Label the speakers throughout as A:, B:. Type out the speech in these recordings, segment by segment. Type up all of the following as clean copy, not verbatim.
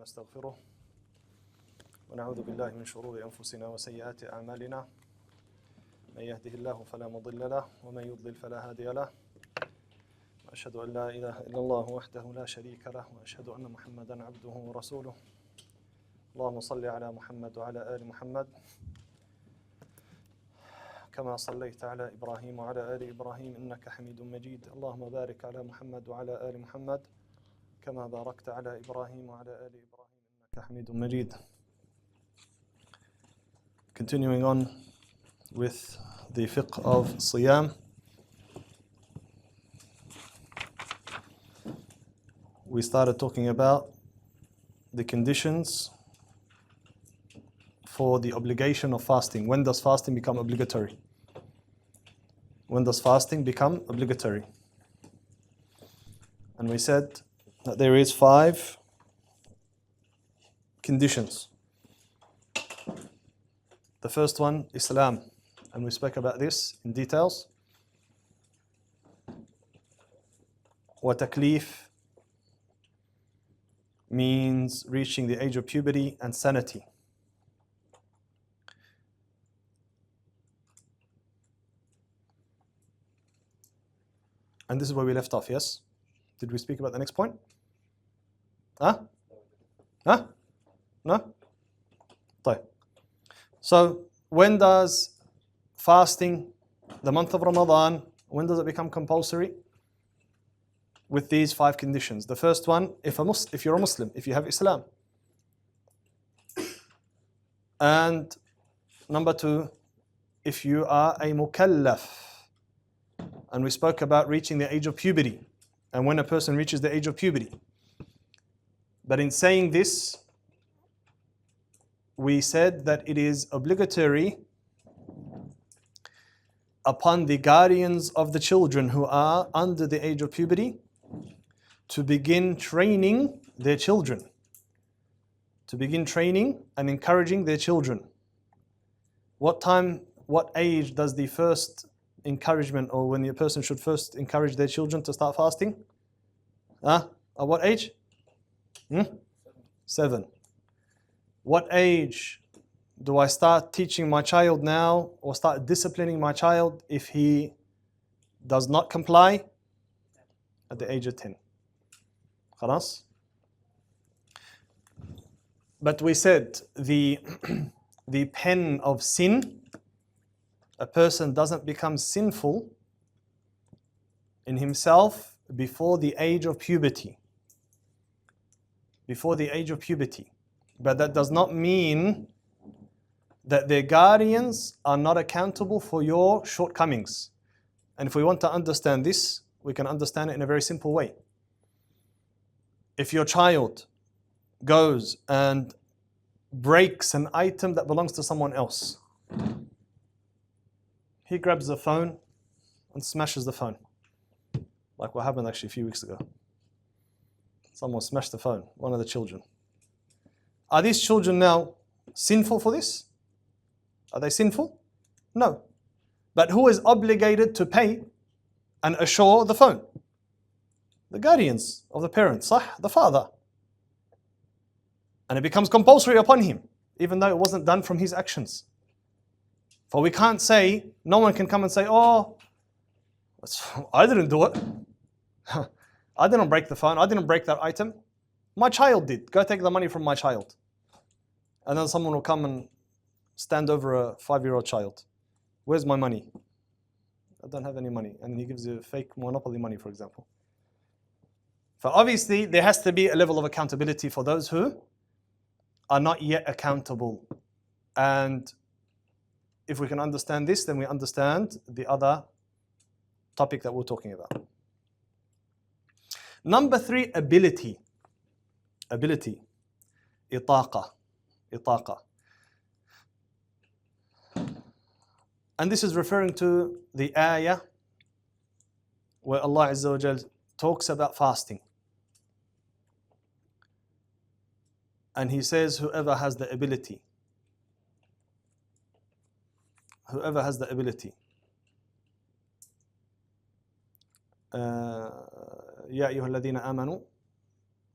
A: ونستغفره ونعوذ بالله من شرور أنفسنا وسيئات أعمالنا من يهده الله فلا مضل له ومن يضلل فلا هادي له وأشهد أن لا إله إلا الله وحده لا شريك له وأشهد أن محمدا عبده ورسوله اللهم صل على محمد وعلى آل محمد كما صليت على إبراهيم وعلى آل إبراهيم إنك حميد مجيد اللهم بارك على محمد وعلى آل محمد كما باركت على إبراهيم وعلى آل إبراهيم إنك حميد مجيد. Continuing on with the fiqh of Siyam, we started talking about the conditions for the obligation of fasting. When does fasting become obligatory? When does fasting become obligatory? And we said that there is 5 conditions. The first one, Islam, and we spoke about this in details. وَتَكْلِيف means reaching the age of puberty and sanity. And this is where we left off, yes? Did we speak about the next point? No? طيب. So, when does fasting, the month of Ramadan, when does it become compulsory? With these 5 conditions. The first one, if you're a Muslim, if you have Islam. And number 2, if you are a mukallaf. And we spoke about reaching the age of puberty and when a person reaches the age of puberty. But in saying this, we said that it is obligatory upon the guardians of the children who are under the age of puberty to begin training their children. To begin training and encouraging their children. What age does the first encouragement, or when a person should first encourage their children to start fasting? At what age? 7. What age do I start teaching my child now or start disciplining my child if he does not comply? At the age of 10. خلاص? But we said the pen of sin, a person doesn't become sinful in himself before the age of puberty. Before the age of puberty. But that does not mean that their guardians are not accountable for your shortcomings. And if we want to understand this, we can understand it in a very simple way. If your child goes and breaks an item that belongs to someone else, he grabs the phone and smashes the phone. Like what happened actually a few weeks ago. Someone smashed the phone, one of the children. Are these children now sinful for this? Are they sinful? No. But who is obligated to pay and assure the phone? The guardians of the parents, the father. And it becomes compulsory upon him, even though it wasn't done from his actions. For we can't say, no one can come and say, oh, I didn't do it. I didn't break the phone, I didn't break that item. My child did. Go take the money from my child. And then someone will come and stand over a 5-year-old child. Where's my money? I don't have any money. And he gives you fake monopoly money, for example. So obviously, there has to be a level of accountability for those who are not yet accountable. And if we can understand this, then we understand the other topic that we're talking about. Number 3, ability. Ability. Itaqa. And this is referring to the ayah where Allah Azza wa Jal talks about fasting. And He says, whoever has the ability. Whoever has the ability. يا أيها الذين آمنوا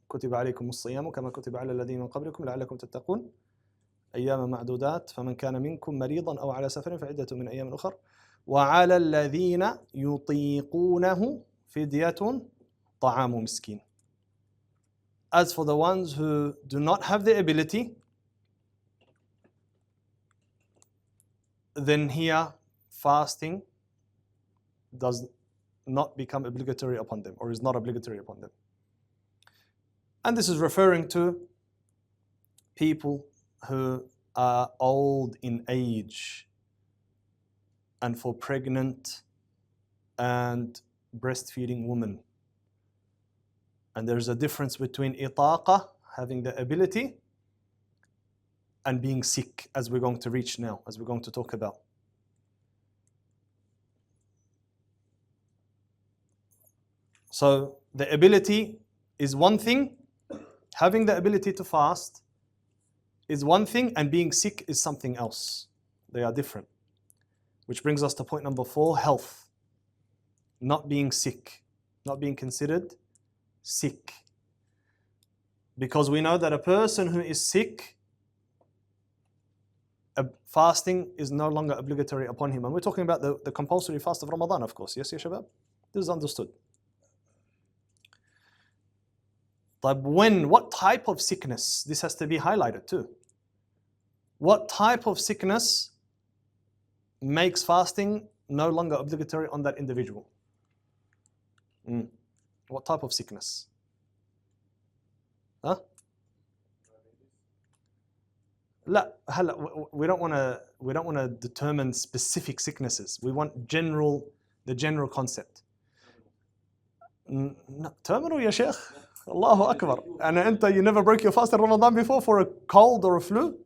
A: كتب عليكم الصيام كما كتب على الذين من قبلكم لعلكم تتقون أيام معدودات فمن كان منكم مريضا أو على سفر فعدة من أيام أخر وعلى الذين يطيقونه فدية طعام مسكين. As for the ones who do not have the ability, then here fasting does not become obligatory upon them or is not obligatory upon them. And this is referring to people who are old in age and for pregnant and breastfeeding women. And there's a difference between itaqa, having the ability, and being sick, as we're going to reach now, as we're going to talk about. So the ability is one thing, having the ability to fast is one thing, and being sick is something else. They are different. Which brings us to point number 4, health. Not being sick, not being considered sick. Because we know that a person who is sick, fasting is no longer obligatory upon him. And we're talking about the compulsory fast of Ramadan, of course. Yes, ya shabab? This is understood. But what type of sickness? This has to be highlighted too. What type of sickness makes fasting no longer obligatory on that individual? What type of sickness? Huh? لا هلا we don't want to determine specific sicknesses. We want the general concept. Terminal يا شيخ. الله أكبر. And you never broke your fast in Ramadan before for a cold or a flu?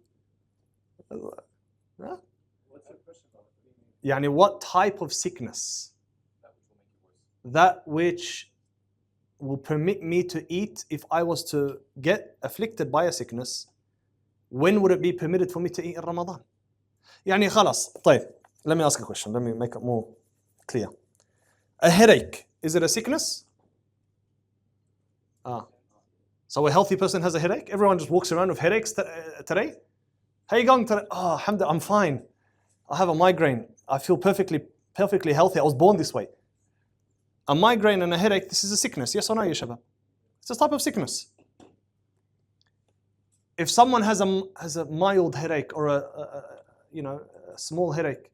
A: Huh? يعني what type of sickness? That which will permit me to eat if I was to get afflicted by a sickness. When would it be permitted for me to eat in Ramadan? يعني خلاص. طيب, let me ask a question. Let me make it more clear. A headache, is it a sickness? So a healthy person has a headache? Everyone just walks around with headaches today? How are you going today? Oh, alhamdulillah, I'm fine. I have a migraine. I feel perfectly healthy. I was born this way. A migraine and a headache, this is a sickness. Yes or no, ya shabab? It's a type of sickness. If someone has a mild headache or a small headache,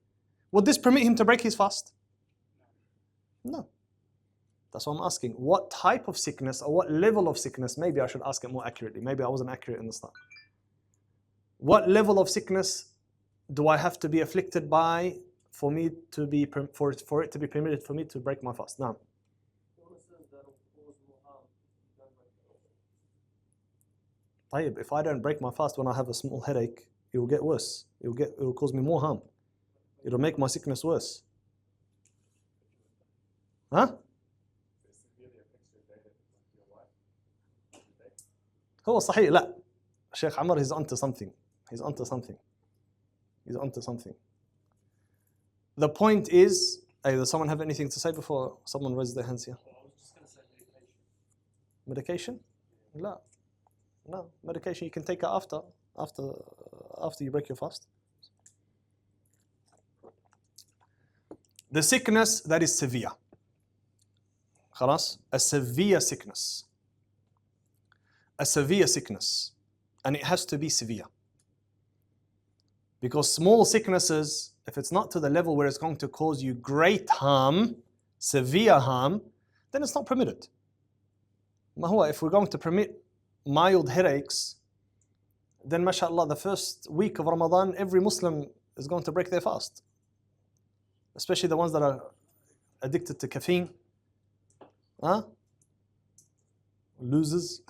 A: would this permit him to break his fast? No. That's what I'm asking. What type of sickness or what level of sickness? Maybe I should ask it more accurately. Maybe I wasn't accurate in the start. What level of sickness do I have to be afflicted by for it to be permitted for me to break my fast? Now. طيب, if I don't break my fast when I have a small headache, it will get worse. It will cause me more harm. It will make my sickness worse. Huh? هو صحيح لا. Sheikh Amr is onto something. He's onto something. The point is, does someone have anything to say before someone raises their hands here?
B: I was just going to say
A: Medication? No. Medication you can take it after you break your fast. The sickness that is severe. خلاص? A severe sickness. And it has to be severe. Because small sicknesses, if it's not to the level where it's going to cause you great harm, severe harm, then it's not permitted. If we're going to permit mild headaches, then mashallah, the first week of Ramadan, every Muslim is going to break their fast. Especially the ones that are addicted to caffeine. Losers.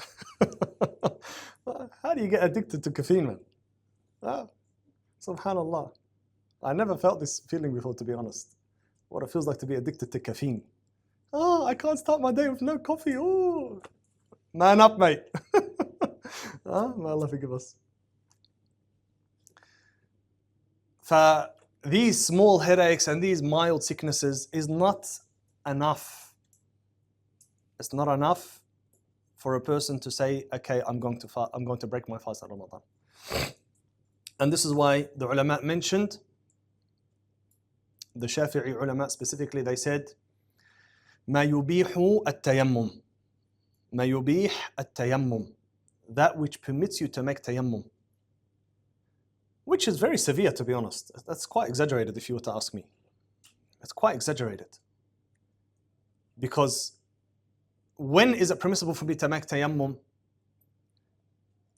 A: How do you get addicted to caffeine, man? Subhanallah. I never felt this feeling before, to be honest. What it feels like to be addicted to caffeine. I can't start my day with no coffee. Oh, man up, mate. May Allah forgive us. These small headaches and these mild sicknesses is not enough. It's not enough for a person to say, okay, I'm going to break my fast at Ramadan. And this is why the ulama mentioned, the Shafi'i ulama specifically, they said, ما يبيح التيمم. ما يبيح التيمم. That which permits you to make tayammum. Which is very severe, to be honest. That's quite exaggerated if you were to ask me. It's quite exaggerated. Because when is it permissible for me to make tayammum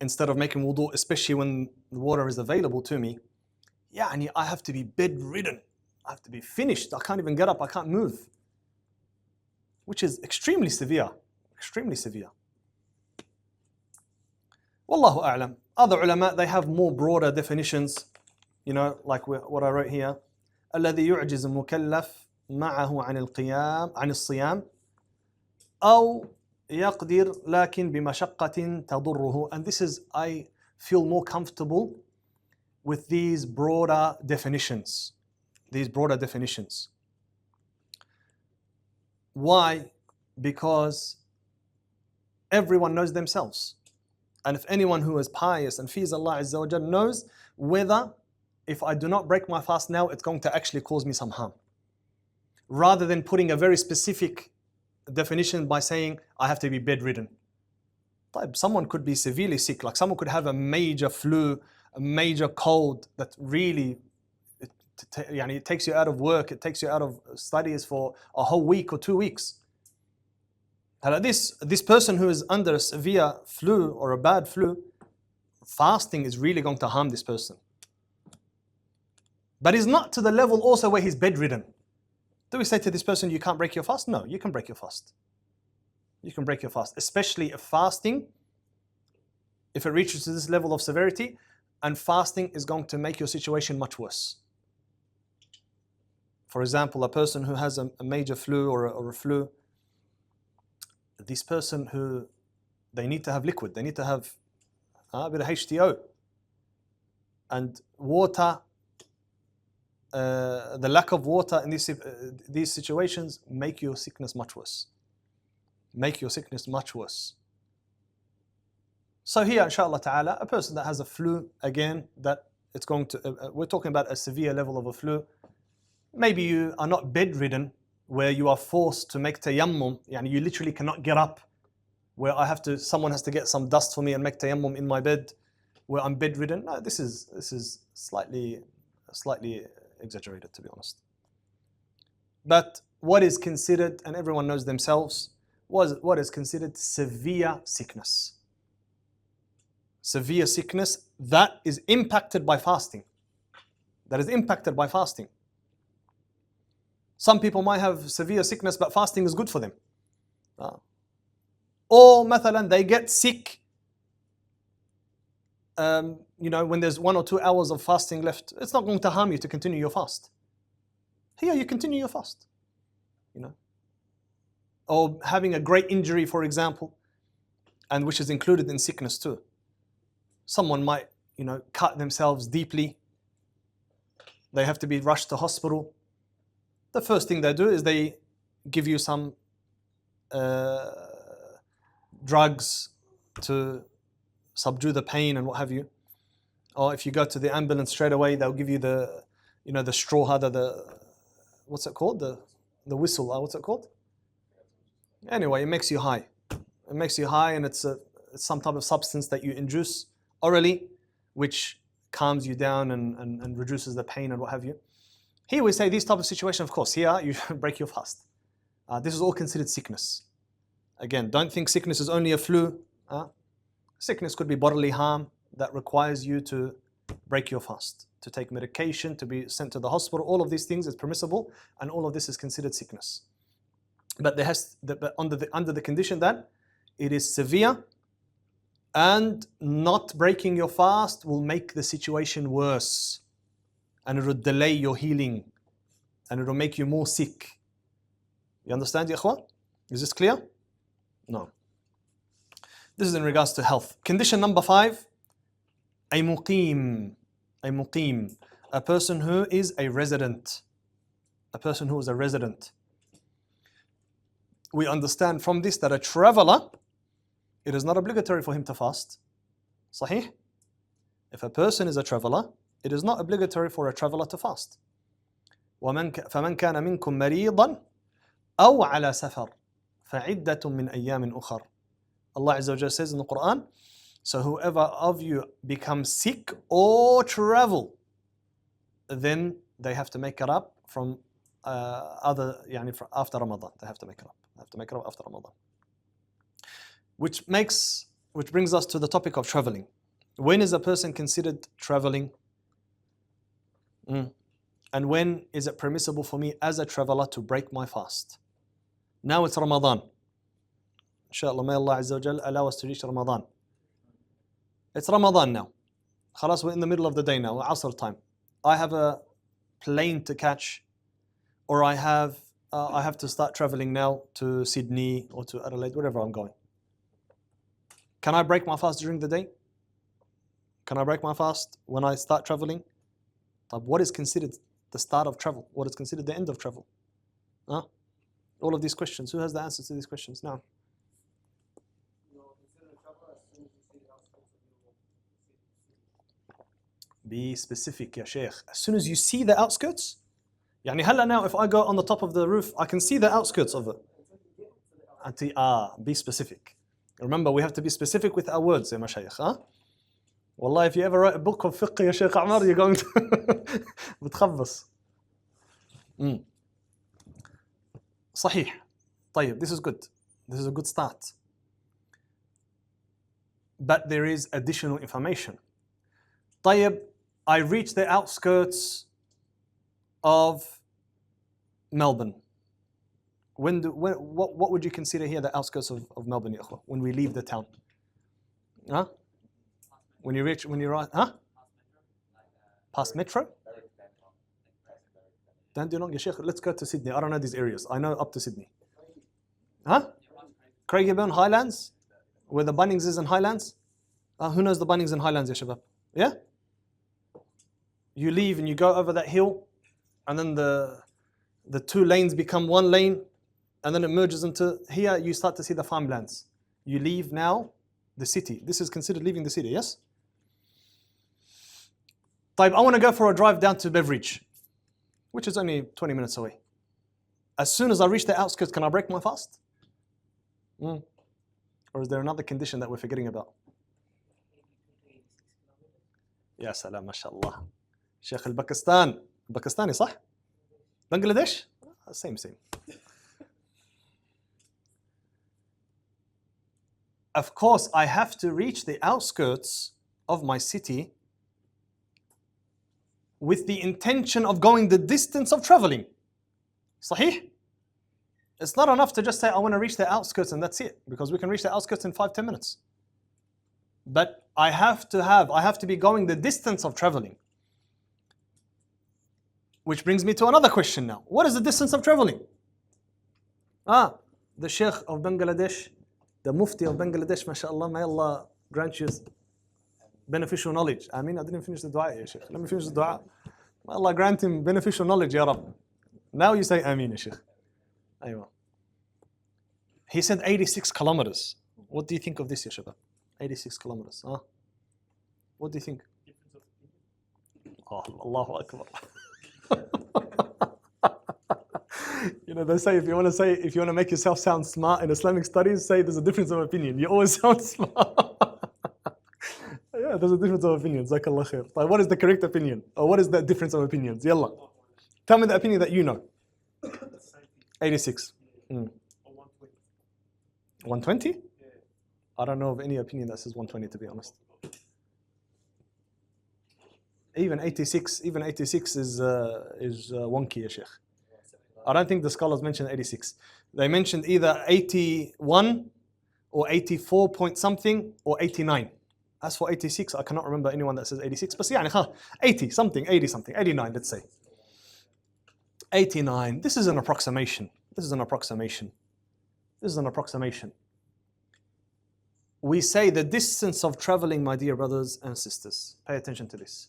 A: instead of making wudu, especially when the water is available to me? Yeah, and I have to be bedridden. I have to be finished. I can't even get up. I can't move. Which is extremely severe. Extremely severe. Wallahu a'lam. Other ulama, they have more broader definitions. You know, like what I wrote here. الذي يعجز المكلف معه عن القيام عن الصيام أو يقدر لكن بمشقة تضره. And this is, I feel more comfortable with these broader definitions. These broader definitions. Why? Because everyone knows themselves. And if anyone who is pious and fears Allah Azza wa Jal knows whether if I do not break my fast now, it's going to actually cause me some harm. Rather than putting a very specific definition by saying, I have to be bedridden. Someone could be severely sick, like someone could have a major flu, a major cold that really, it takes you out of work, it takes you out of studies for a whole week or 2 weeks. This person who is under a severe flu or a bad flu, fasting is really going to harm this person. But he's not to the level also where he's bedridden. Do we say to this person, you can't break your fast? No, you can break your fast. You can break your fast, especially if fasting, if it reaches to this level of severity, and fasting is going to make your situation much worse. For example, a person who has a major flu or a flu, this person who, they need to have liquid, they need to have a bit of H2O. And water, the lack of water in these situations make your sickness much worse. Make your sickness much worse. So here, inshallah ta'ala, a person that has a flu, again, that it's going to, we're talking about a severe level of a flu. Maybe you are not bedridden, where you are forced to make tayammum, yani you literally cannot get up, where someone has to get some dust for me and make tayammum in my bed, where I'm bedridden. No, this is slightly exaggerated, to be honest. But what is considered, and everyone knows themselves, what is considered severe sickness. Severe sickness that is impacted by fasting. That is impacted by fasting. Some people might have severe sickness, but fasting is good for them. Or, mathalan, they get sick, when there's 1 or 2 hours of fasting left. It's not going to harm you to continue your fast. Here, you continue your fast. Or having a great injury, for example, and which is included in sickness too. Someone might, cut themselves deeply. They have to be rushed to hospital. The first thing they do is they give you some drugs to subdue the pain and what have you. Or if you go to the ambulance straight away, they'll give you the straw, what's it called? The whistle, what's it called? Anyway, it makes you high. It makes you high, and it's some type of substance that you induce orally, which calms you down and reduces the pain and what have you. Here we say these type of situations, of course, here you break your fast. This is all considered sickness. Again, don't think sickness is only a flu. Sickness could be bodily harm that requires you to break your fast, to take medication, to be sent to the hospital. All of these things is permissible, and all of this is considered sickness. But under the condition that it is severe, and not breaking your fast will make the situation worse, and it will delay your healing, and it will make you more sick. You understand, ya ikhwan? Is this clear? No. This is in regards to health. Condition number 5, a muqim. A muqim, a person who is a resident. A person who is a resident. We understand from this that a traveler it is not obligatory for him to fast. Sahih? If a person is a traveler, it is not obligatory for a traveler to fast. فمن كان منكم مريضا أو على سفر فعدة من أيام أخر. Allah Azza wa Jalla says in the Quran, so whoever of you becomes sick or travel, then they have to make it up from after Ramadan. They have to make it up. They have to make it up after Ramadan. Which brings us to the topic of traveling. When is a person considered traveling? And when is it permissible for me as a traveler to break my fast? Now it's Ramadan. Inshallah, may Allah Azza wa Jal allow us to reach Ramadan. It's Ramadan now. Khalas, we're in the middle of the day now, Asr time. I have a plane to catch, or I have to start traveling now to Sydney or to Adelaide, wherever I'm going. Can I break my fast during the day? Can I break my fast when I start traveling? What is considered the start of travel? What is considered the end of travel? All of these questions. Who has the answers to these questions now? Be specific, ya Shaykh. As soon as you see the outskirts, يعني هلا now if I go on the top of the roof, I can see the outskirts of it. Be specific. Remember, we have to be specific with our words, ya Mashaykh. Wallah, if you ever write a book of fiqh, ya Shaykh Omar, you're going to بتخبص. صحيح. طيب, this is good. This is a good start. But there is additional information. طيب, I reach the outskirts of Melbourne. What would you consider here the outskirts of Melbourne, ya akhwa, when we leave the town? When you arrive, past Metro? Don't do long, ya Sheikh. Let's go to Sydney. I don't know these areas. I know up to Sydney. Craigieburn, Highlands? Where the Bunnings is in Highlands? Who knows the Bunnings in Highlands, ya Shabab? Yeah? You leave and you go over that hill, and then the two lanes become one lane, and then it merges into here. You start to see the farmlands. You leave now the city. This is considered leaving the city, yes? I want to go for a drive down to Beveridge, which is only 20 minutes away. As soon as I reach the outskirts, can I break my fast? Or is there another condition that we're forgetting about? Ya salam, mashallah. Sheikh al-Pakistan. Pakistani, صح? Bangladesh? Same. Of course, I have to reach the outskirts of my city with the intention of going the distance of traveling. Sahih? It's not enough to just say, I want to reach the outskirts and that's it, because we can reach the outskirts in 5-10 minutes. But I have to be going the distance of traveling. Which brings me to another question now. What is the distance of traveling? The Sheikh of Bangladesh, the Mufti of Bangladesh, mashallah, may Allah grant you beneficial knowledge. I didn't finish the dua, ya Sheikh. Let me finish the dua. May Allah grant him beneficial knowledge, ya Rabb. Now you say Ameen, ya Sheikh. Aywa. He said 86 kilometers. What do you think of this, ya Shabab? 86 kilometers. What do you think? Allahu Akbar. They say if you want to make yourself sound smart in Islamic studies, say there's a difference of opinion. You always sound smart. Yeah, there's a difference of opinion. Jazakallah khair. But what is the correct opinion? Or what is the difference of opinions? Yalla. Tell me the opinion that you know. 86. 120? I don't know of any opinion that says 120, to be honest. Even 86 is wonky, ya Sheikh. I don't think the scholars mentioned 86. They mentioned either 81 or 84 point something or 89. As for 86, I cannot remember anyone that says 86. But 80 something, 80 something, 89, let's say. 89. This is an approximation. We say the distance of traveling, my dear brothers and sisters. Pay attention to this.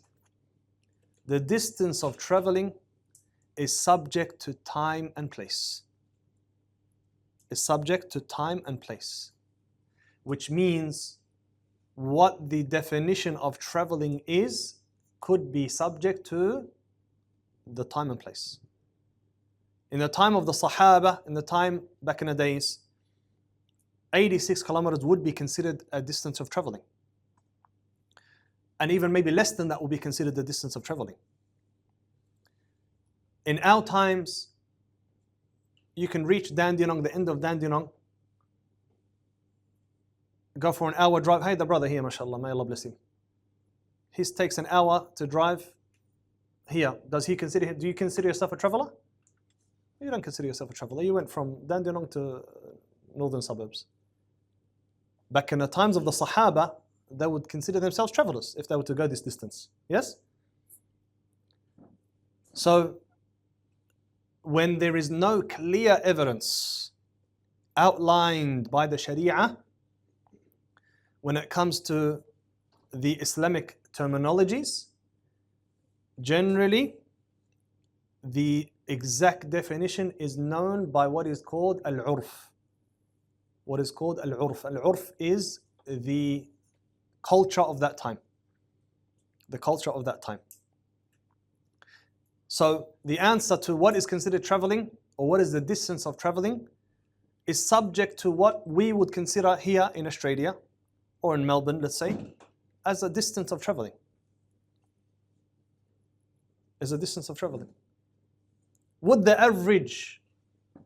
A: The distance of traveling is subject to time and place. which means what the definition of traveling is could be subject to the time and place. In the time of the Sahaba, in the time back in the days, 86 kilometers would be considered a distance of traveling. And even maybe less than that would be considered the distance of traveling. In our times, you can reach Dandenong, the end of Dandenong, go for an hour drive. Hey, the brother here, mashallah, may Allah bless him. He takes an hour to drive here. Do you consider yourself a traveler? You don't consider yourself a traveler. You went from Dandenong to northern suburbs. Back in the times of the Sahaba, they would consider themselves travelers if they were to go this distance. Yes? So, when there is no clear evidence outlined by the Sharia, when it comes to the Islamic terminologies, generally the exact definition is known by what is called al-urf. What is called al-urf. Al-urf is the culture of that time. The culture of that time. So the answer to what is considered traveling, or what is the distance of traveling, is subject to what we would consider here in Australia, or in Melbourne, let's say, as a distance of traveling. As a distance of traveling. Would the average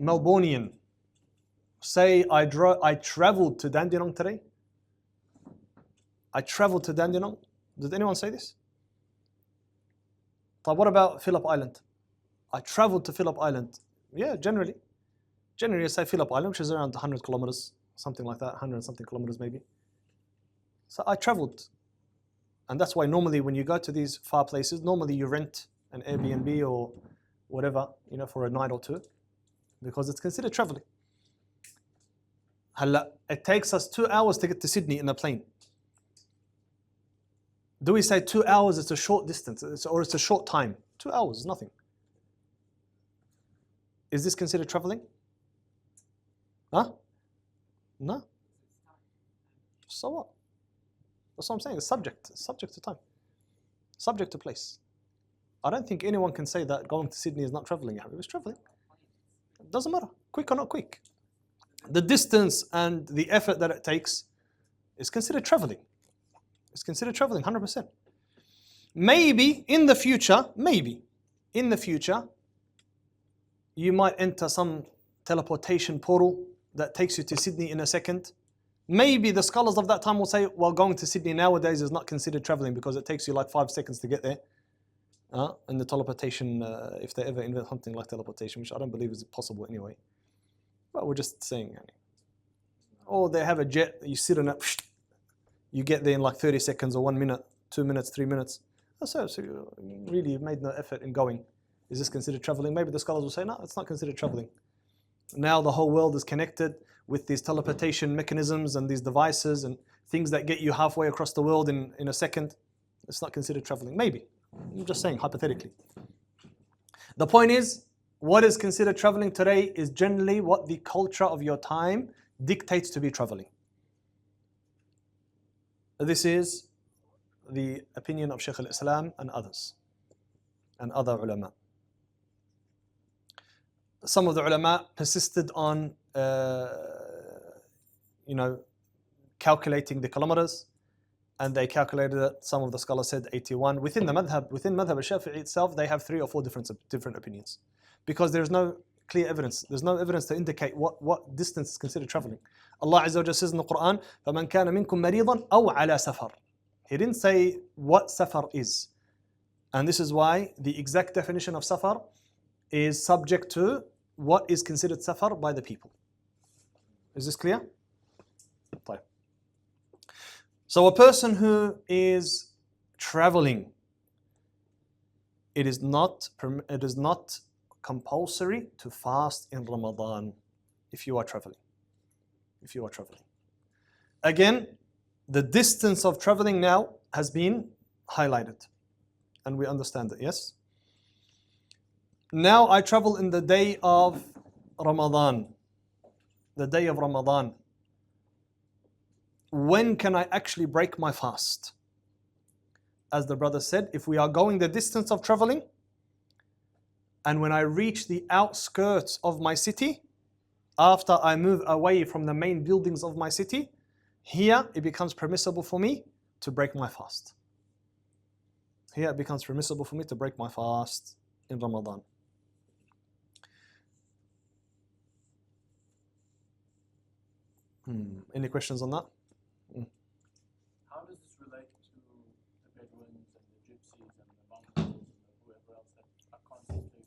A: Melbourneian say, I traveled to Dandenong today? I traveled to Dandenong? Did anyone say this? But what about Phillip Island? I traveled to Phillip Island. Yeah, generally. Generally, I say Phillip Island, which is around 100 kilometers, something like that, 100 and something kilometers maybe. So I traveled. And that's why normally when you go to these far places, normally you rent an Airbnb or whatever, for a night or two, because it's considered traveling. It takes us 2 hours to get to Sydney in a plane. Do we say 2 hours is a short distance, or it's a short time? 2 hours is nothing. Is this considered traveling? Huh? No. So what? That's what I'm saying. It's subject to time. Subject to place. I don't think anyone can say that going to Sydney is not traveling. It was traveling. It doesn't matter, quick or not quick. The distance and the effort that it takes is considered traveling. It's considered traveling, 100%. Maybe in the future, you might enter some teleportation portal that takes you to Sydney in a second. Maybe the scholars of that time will say, well, going to Sydney nowadays is not considered traveling because it takes you like 5 seconds to get there. And the teleportation, if they ever invent something like teleportation, which I don't believe is possible anyway. But we're just saying. Or they have a jet, you sit on it, you get there in like 30 seconds or 1 minute, 2 minutes, 3 minutes. So you really made no effort in going. Is this considered traveling? Maybe the scholars will say, no, it's not considered traveling. Now the whole world is connected with these teleportation mechanisms and these devices and things that get you halfway across the world in a second. It's not considered traveling. Maybe. I'm just saying, hypothetically. The point is, what is considered traveling today is generally what the culture of your time dictates to be traveling. This is the opinion of Shaykh al-Islam and others, and other ulama. Some of the ulama persisted on, calculating the kilometers, and they calculated it. Some of the scholars said 81. Within madhab al-Shafi'i itself, they have 3 or 4 different opinions, because there's no clear evidence. There's no evidence to indicate what distance is considered traveling. Allah Azza wa Jalla says in the Quran, فَمَنْ كَانَ مِنْكُمْ مَرِيضًا أَوْ عَلَى سَفَرٍ. He didn't say what safar is. And this is why the exact definition of safar is subject to what is considered safar by the people. Is this clear? So a person who is traveling, it is not compulsory to fast in Ramadan if you are traveling. Again, the distance of traveling now has been highlighted, and we understand it, yes? Now I travel in the day of Ramadan. The day of Ramadan. when can I actually break my fast? As the brother said, if we are going the distance of traveling, and when I reach the outskirts of my city, after I move away from the main buildings of my city, here it becomes permissible for me to break my fast. Here it becomes permissible for me to break my fast in Ramadan. Any questions on that?
B: How does this relate to the Bedouins and the Gypsies and the Mongols and whoever else that are constantly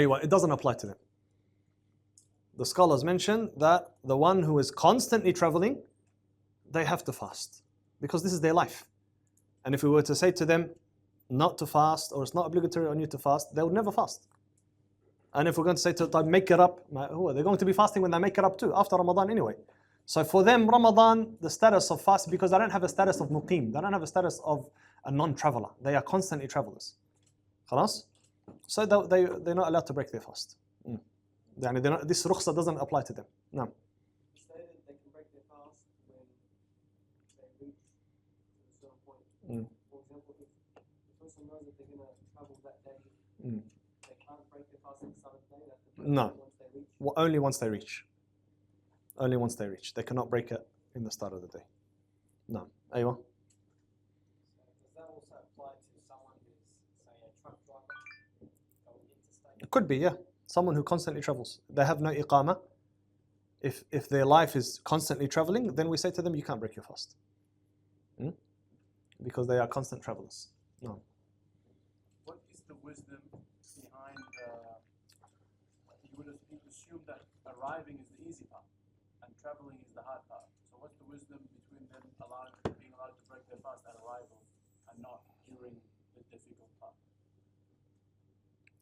B: moving?
A: It doesn't apply to them. The scholars mention that the one who is constantly traveling, they have to fast because this is their life. And if we were to say to them not to fast, or it's not obligatory on you to fast, they would never fast. And if we're going to say to them, make it up, they're going to be fasting when they make it up too, after Ramadan anyway. So for them, Ramadan, the status of fast, because they don't have a status of muqim, they don't have a status of a non-traveler. They are constantly travelers. خلاص? So they're not allowed to break their fast. This rukhsa doesn't apply to them. No.
C: You say that they can break their fast when they reach a certain point. For example, if the person knows that they're going to travel that day, they can't break their fast on the seventh day. They have to break
A: No.
C: it once they reach.
A: Well, only once they reach. Only once they reach. They cannot break it in the start of the day. No. Aywa.
C: So does that also apply to someone who's, say, a truck driver going interstate?
A: It could be, yeah. Someone who constantly travels. They have no iqamah. If their life is constantly traveling, then we say to them, you can't break your fast. Because they are constant travelers. No.
B: What is the wisdom behind, you would assume that arriving is the easy part and traveling is the hard part. So what's the wisdom between them being allowed to break their fast at arrival and not during the difficult part?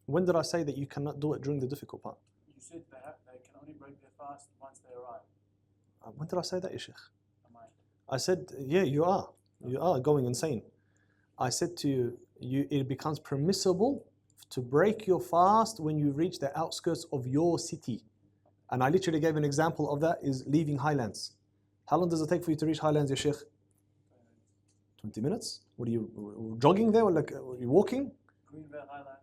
A: When did I say that you cannot do it during the difficult part?
B: You said they can only break their fast once they arrive.
A: When did I say that, Sheikh?
B: Am I?
A: I said, yeah, you are. You are going insane. I said to you, it becomes permissible to break your fast when you reach the outskirts of your city. And I literally gave an example of that is leaving Highlands. How long does it take for you to reach Highlands, ya Sheikh? 20 minutes? What are you, jogging there or like, are you walking?
B: Greenville Highlands.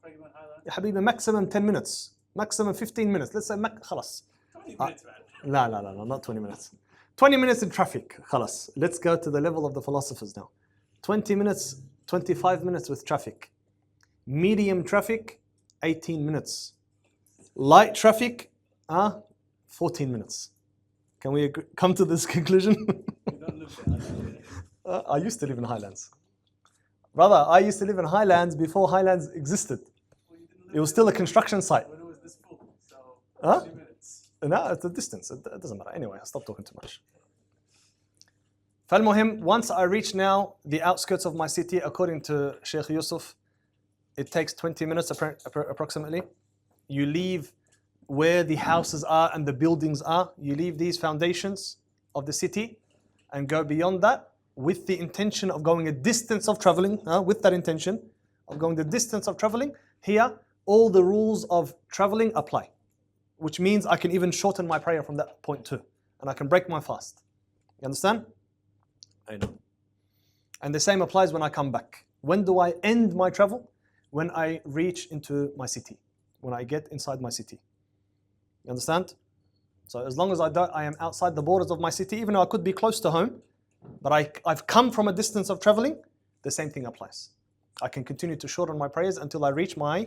B: Craigmont Highlands.
A: Ya Habibi, maximum 10 minutes. Maximum 15 minutes. Let's say, خلاص.
B: 20 minutes, man.
A: No, not 20 minutes. 20 minutes in traffic, خلاص. Let's go to the level of the philosophers now. 20 minutes, 25 minutes with traffic. Medium traffic, 18 minutes. Light traffic, 14 minutes. Can we come to this conclusion?
B: You don't live there.
A: I used to live in Highlands. Brother, I used to live in Highlands before Highlands existed.
B: Well, you didn't live
A: It was still a construction site.
B: when it was this full, so
A: Huh?
B: 20 minutes.
A: No, it's a distance. It doesn't matter. Anyway, I'll stop talking too much. فالمهم, once I reach now the outskirts of my city, according to Sheikh Yusuf, it takes 20 minutes approximately. You leave where the houses are and the buildings are. You leave these foundations of the city and go beyond that with the intention of going a distance of traveling. With that intention of going the distance of traveling, here all the rules of traveling apply. Which means I can even shorten my prayer from that point too. And I can break my fast. You understand? I know. And the same applies when I come back. When do I end my travel? When I reach into my city. When I get inside my city. You understand? So as long as I am outside the borders of my city, even though I could be close to home, but I've come from a distance of traveling, the same thing applies. I can continue to shorten my prayers until I reach my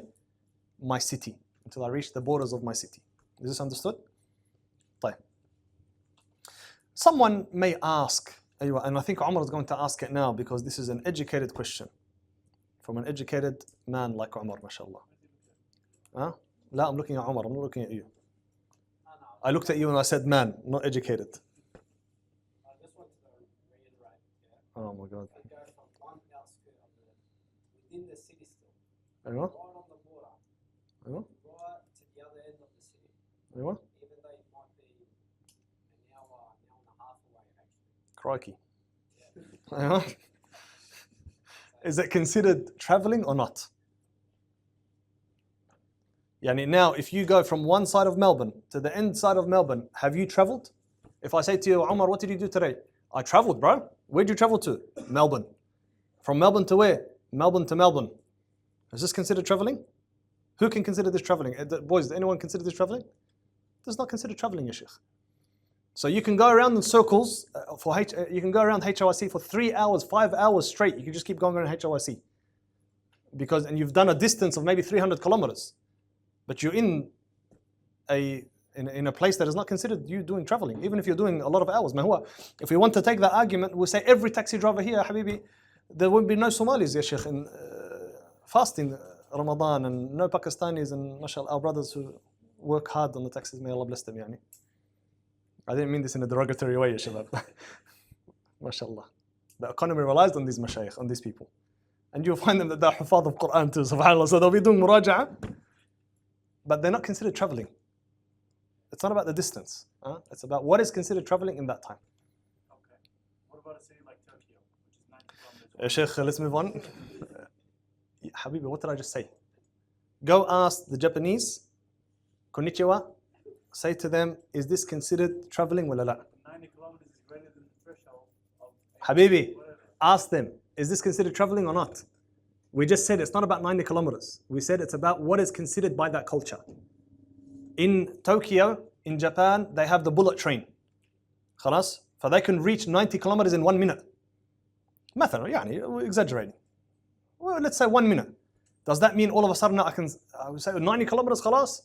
A: city. Until I reach the borders of my city. Is this understood? طيب. Someone may ask, and I think Omar is going to ask it now because this is an educated question from an educated man like Omar, mashallah. لا, I'm looking at Omar, I'm not looking at you. I looked at you and I said man, not educated.
C: I just want to reiterate,
A: Oh my God.
C: they go from one outskirt of within the city still,
A: أيوة.
C: right on the border,
A: أيوة.
C: right to the other end of the city,
A: أيوة.
C: even though it might be an hour and a half away actually.
A: Crikey.
C: Yeah.
A: أيوة. Is it considered traveling or not? Yani now, if you go from one side of Melbourne to the end side of Melbourne, have you traveled? If I say to you, Omar, what did you do today? I traveled, bro. Where'd you travel to? Melbourne. From Melbourne to where? Melbourne to Melbourne. Is this considered traveling? Who can consider this traveling? Boys, does anyone consider this traveling? This is not considered traveling, ya Sheikh. So you can go around in circles you can go around HOIC for 3 hours, 5 hours straight. You can just keep going around HOIC. And you've done a distance of maybe 300 kilometers. But you're in a place that is not considered you doing traveling, even if you're doing a lot of hours. If we want to take that argument, we'll say every taxi driver here, Habibi, there won't be no Somalis, ya Sheikh, in fasting Ramadan, and no Pakistanis, and mashallah, our brothers who work hard on the taxis, may Allah bless them, yani. I didn't mean this in a derogatory way, ya Shabab. Mashallah. The economy relies on these mashayikh, on these people. And you'll find them that they're hufad of Quran too, subhanAllah. So they'll be doing muraja'a, but they're not considered traveling. It's not about the distance. It's about what is considered traveling in that time.
B: Okay. What about a city like Tokyo, which is 90 kilometers?
A: Sheikh, let's move on. Habibi, what did I just say? Go ask the Japanese, konnichiwa, say to them, is this considered traveling wala la?
B: 90 kilometers is greater than the threshold of
A: Habibi,
B: whatever.
A: ask them, is this considered traveling or not? We just said it's not about 90 kilometers. We said it's about what is considered by that culture. In Tokyo, in Japan, they have the bullet train. خلاص? So they can reach 90 kilometers in 1 minute. مثلا, يعني, we're exaggerating. Well, let's say 1 minute. Does that mean all of a sudden I can say 90 kilometers خلاص?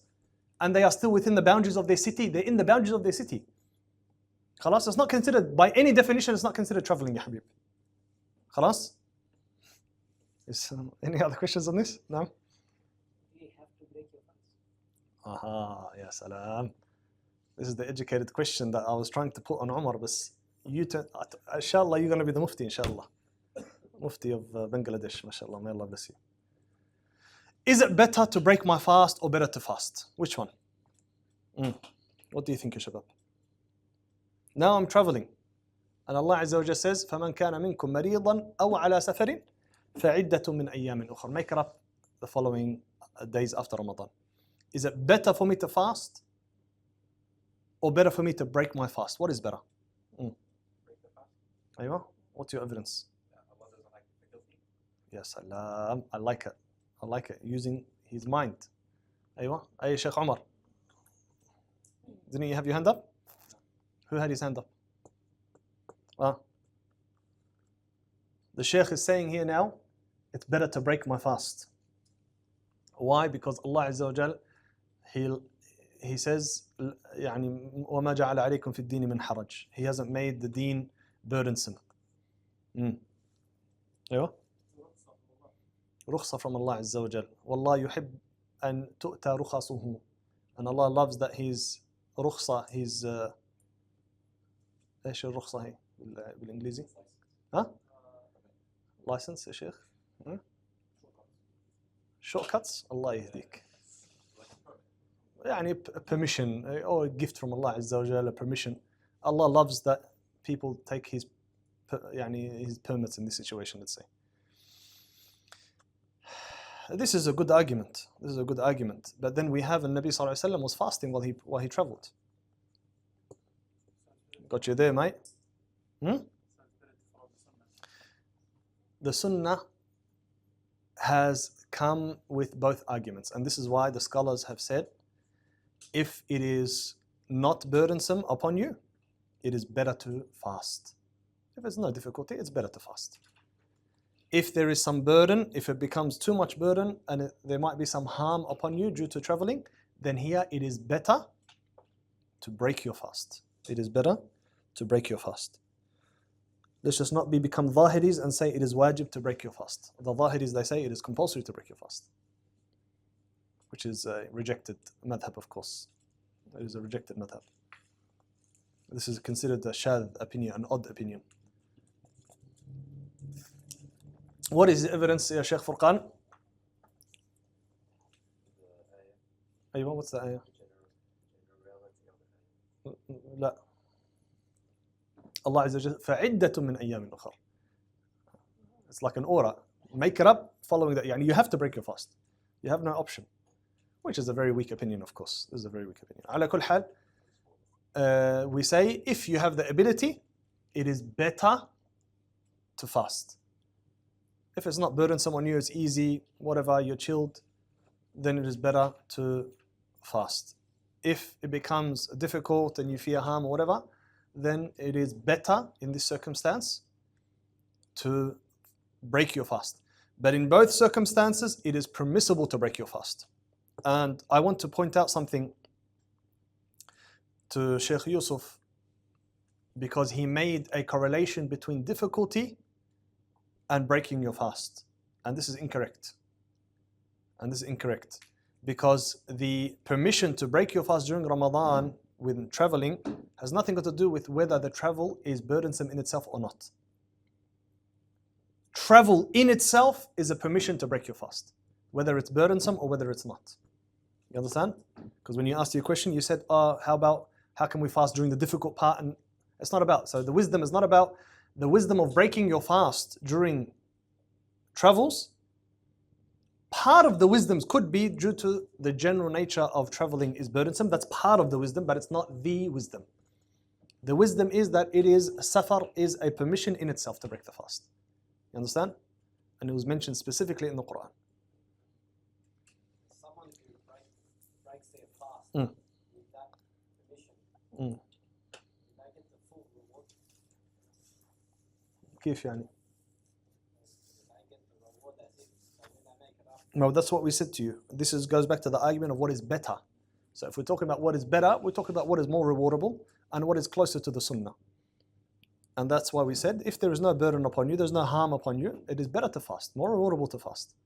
A: And they are still within the boundaries of their city? They're in the boundaries of their city. خلاص? It's not considered, by any definition, it's not considered traveling, ya Habib. خلاص? Any other questions on this? No?
C: You have to break your fast.
A: Aha, ya salam. This is the educated question that I was trying to put on Umar, but inshallah, you're going to be the mufti, inshallah. Mufti of Bangladesh, mashallah, may Allah bless you. Is it better to break my fast or better to fast? Which one? What do you think, ya shabab? Now I'm traveling. And Allah Azza wa Jalla says, فَمَنْ كَانَ مِنْكُمْ مَرِيضًا أَوْ عَلَى سَفَرٍ فَعِدَّةٌ مِنْ أَيَّامٍ أُخْرَى. Make it up the following days after Ramadan. Is it better for me to fast or better for me to break my fast? What is better?
D: Break the fast.
A: Aywa, what's your evidence?
D: Allah doesn't like the guilty.
A: Yes, salam. I like it. I like it. Using his mind. Aywa, ay Sheikh Umar. Didn't you have your hand up? Who had his hand up? The Sheikh is saying here now, it's better to break my fast. Why? Because Allah Azza wa Jal, He says, يعني وما جعل عليكم في الدين من حرج. He hasn't made the deen burdensome. أيوة. رخصة from Allah Azza wa Jal. والله يحب أن تؤتى رخصه. And Allah loves that His رخصة, His إيش الرخصة هي بالإنجليزي؟ ها؟ license يا شيخ؟ shortcuts. الله يهديك. يعني permission or a gift from Allah Azza wa Jalla, permission. Allah loves that people take His permits in this situation, let's say. This is a good argument. This is a good argument. But then we have, and Nabi Sallallahu Alaihi Wasallam was fasting while he traveled. Got you there, mate? The Sunnah has come with both arguments, and this is why the scholars have said, if it is not burdensome upon you, it is better to fast. If there's no difficulty, it's better to fast. If there is some burden, if it becomes too much burden and there might be some harm upon you due to traveling, then here it is better to break your fast. It is better to break your fast. Let's just not become Zahiris and say it is wajib to break your fast. The Zahiris, they say it is compulsory to break your fast, which is a rejected madhab, of course. It is a rejected madhab. This is considered a shadh opinion, an odd opinion. What is the evidence, ya Sheikh Furqan? What's the ayah? لا. Allah Azza wa Jalla, فَعِدَّةٌ مِّنْ أَيَّامٍ أُخَرٍ. It's like an aura. Make it up following that. You have to break your fast. You have no option. Which is a very weak opinion, of course. This is a very weak opinion. على كل حال, we say if you have the ability, it is better to fast. If it's not burdensome on you, it's easy, whatever, you're chilled, then it is better to fast. If it becomes difficult and you fear harm or whatever, then it is better in this circumstance to break your fast. But in both circumstances, it is permissible to break your fast. And I want to point out something to Sheikh Yusuf, because he made a correlation between difficulty and breaking your fast. And this is incorrect. Because the permission to break your fast during Ramadan when traveling has nothing to do with whether the travel is burdensome in itself or not. Travel in itself is a permission to break your fast, whether it's burdensome or whether it's not. You understand? Because when you asked your question, you said, how can we fast during the difficult part? And it's not about. So the wisdom is not about the wisdom of breaking your fast during travels. Part of the wisdoms could be due to the general nature of traveling is burdensome. That's part of the wisdom, but it's not the wisdom. The wisdom is that safar is a permission in itself to break the fast. You understand? And it was mentioned specifically in the Quran.
C: Someone who breaks their fast with that permission, they get the full reward.
A: كيف يعني?
C: They get the reward as if when they make it up.
A: No, that's what we said to you. This goes back to the argument of what is better. So if we're talking about what is better, we're talking about what is more rewardable and what is closer to the sunnah. And that's why we said, if there is no burden upon you, there's no harm upon you, it is better to fast, more rewardable to fast.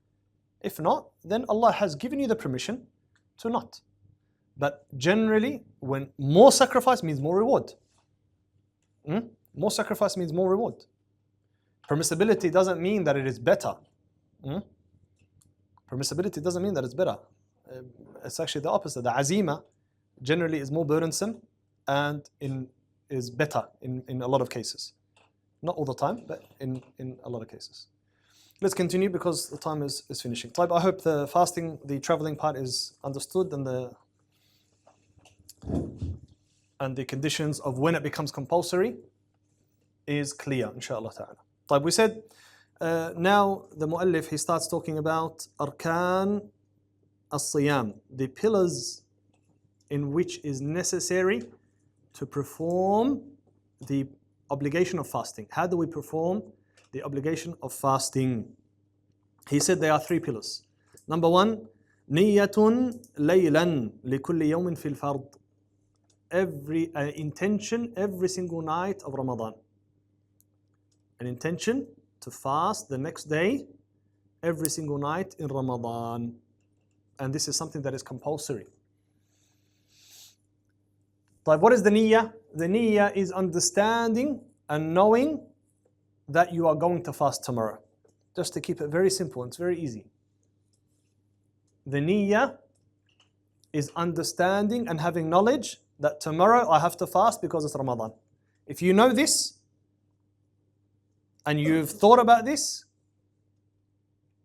A: If not, then Allah has given you the permission to not. But generally, when more sacrifice means more reward. More sacrifice means more reward. Permissibility doesn't mean that it is better. Permissibility doesn't mean that it's better. It's actually the opposite. The azima generally is more burdensome and is better in a lot of cases. Not all the time, but in a lot of cases. Let's continue because the time is finishing. I hope the fasting, the traveling part is understood and the conditions of when it becomes compulsory is clear, inshallah ta'ala. We said, now the mu'allif, he starts talking about arkan as-siyam, the pillars in which is necessary to perform the obligation of fasting. How do we perform the obligation of fasting? He said there are three pillars. Number one, niyatun laylan likulli yawmin fil fard. Every intention every single night of Ramadan. An intention to fast the next day every single night in Ramadan. And this is something that is compulsory. What is the niyyah? The niyyah is understanding and knowing that you are going to fast tomorrow. Just to keep it very simple, it's very easy. The niyyah is understanding and having knowledge that tomorrow I have to fast because it's Ramadan. If you know this, and you've thought about this,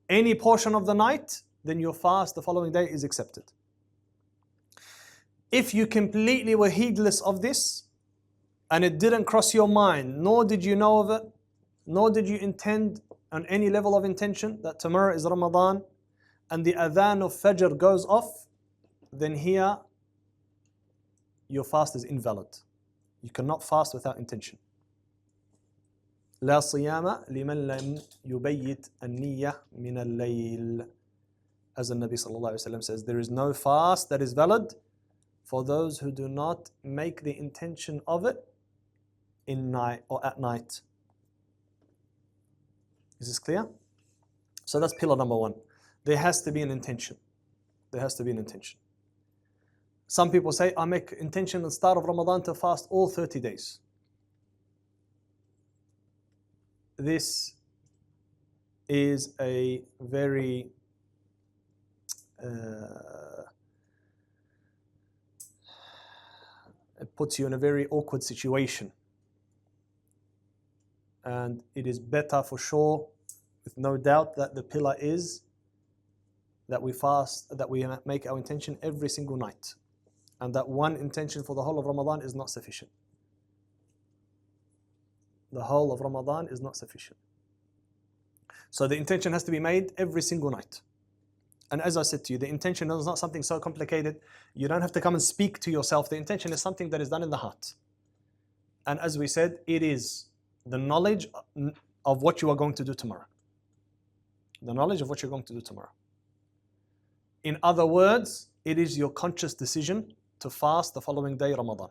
A: any portion of the night, then your fast the following day is accepted. If you completely were heedless of this, and it didn't cross your mind, nor did you know of it, nor did you intend on any level of intention that tomorrow is Ramadan, and the adhan of Fajr goes off, then here your fast is invalid. You cannot fast without intention. لا صيام لمن لم يبيت النية من الليل. As the Nabi sallallahu alayhi wa sallam says, there is no fast that is valid for those who do not make the intention of it in night or at night. Is this clear? So that's pillar number one. There has to be an intention. There has to be an intention. Some people say, I make intention at the start of Ramadan to fast all 30 days. This is a very it puts you in a very awkward situation. And it is better for sure, with no doubt, that the pillar is that we fast, that we make our intention every single night. And that one intention for the whole of Ramadan is not sufficient. The whole of Ramadan is not sufficient. So the intention has to be made every single night. And as I said to you, the intention is not something so complicated. You don't have to come and speak to yourself. The intention is something that is done in the heart. And as we said, it is the knowledge of what you are going to do tomorrow. The knowledge of what you're going to do tomorrow. In other words, it is your conscious decision to fast the following day, Ramadan.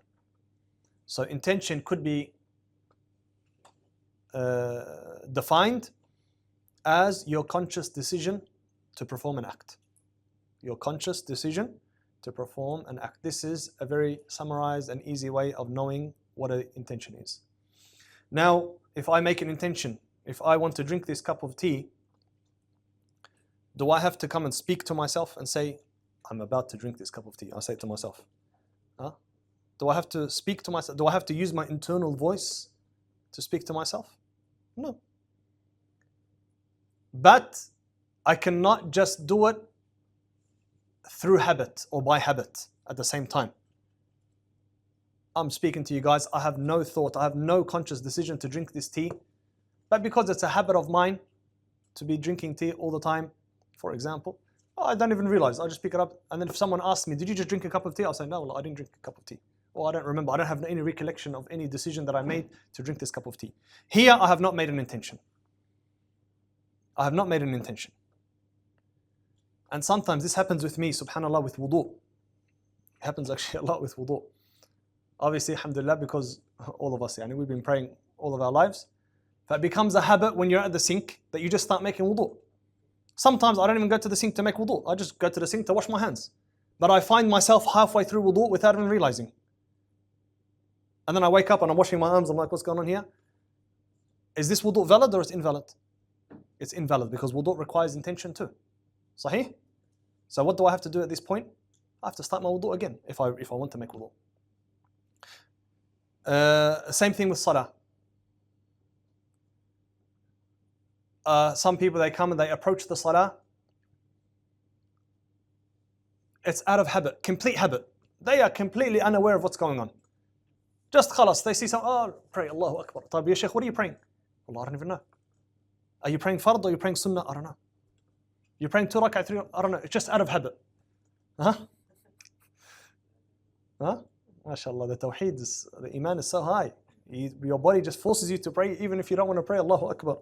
A: So intention could be defined as your conscious decision to perform an act. Your conscious decision to perform an act. This is a very summarized and easy way of knowing what an intention is. Now, if I make an intention, if I want to drink this cup of tea, do I have to come and speak to myself and say, I'm about to drink this cup of tea? I say it to myself. Huh? Do I have to speak to myself? Do I have to use my internal voice to speak to myself? No. But I cannot just do it through habit or by habit at the same time. I'm speaking to you guys, I have no thought, I have no conscious decision to drink this tea, but because it's a habit of mine to be drinking tea all the time, for example, I don't even realize, I just pick it up, and then if someone asks me, did you just drink a cup of tea? I'll say, no, well, I didn't drink a cup of tea. Or I don't remember, I don't have any recollection of any decision that I made to drink this cup of tea. Here, I have not made an intention. I have not made an intention. And sometimes this happens with me, subhanAllah, with wudu. It happens actually a lot with wudu. Obviously, alhamdulillah, because all of us, we've been praying all of our lives. That becomes a habit when you're at the sink that you just start making wudu. Sometimes I don't even go to the sink to make wudu. I just go to the sink to wash my hands. But I find myself halfway through wudu without even realizing. And then I wake up and I'm washing my arms. I'm like, what's going on here? Is this wudu valid or is it invalid? It's invalid because wudu requires intention too. Sahih? So what do I have to do at this point? I have to start my wudu again if I want to make wudu. Same thing with salah. Some people, they come and they approach the salah. It's out of habit, complete habit. They are completely unaware of what's going on. Just khalas, they see some, oh, pray, Allahu Akbar. Tabi, ya Shaykh, what are you praying? Allah, I don't even know. Are you praying fard or are you praying sunnah? I don't know. You're praying 2 rak'ah, 3, I don't know. It's just out of habit. Huh? MashaAllah, the tawheed, the iman is so high. Your body just forces you to pray even if you don't want to pray, Allahu Akbar.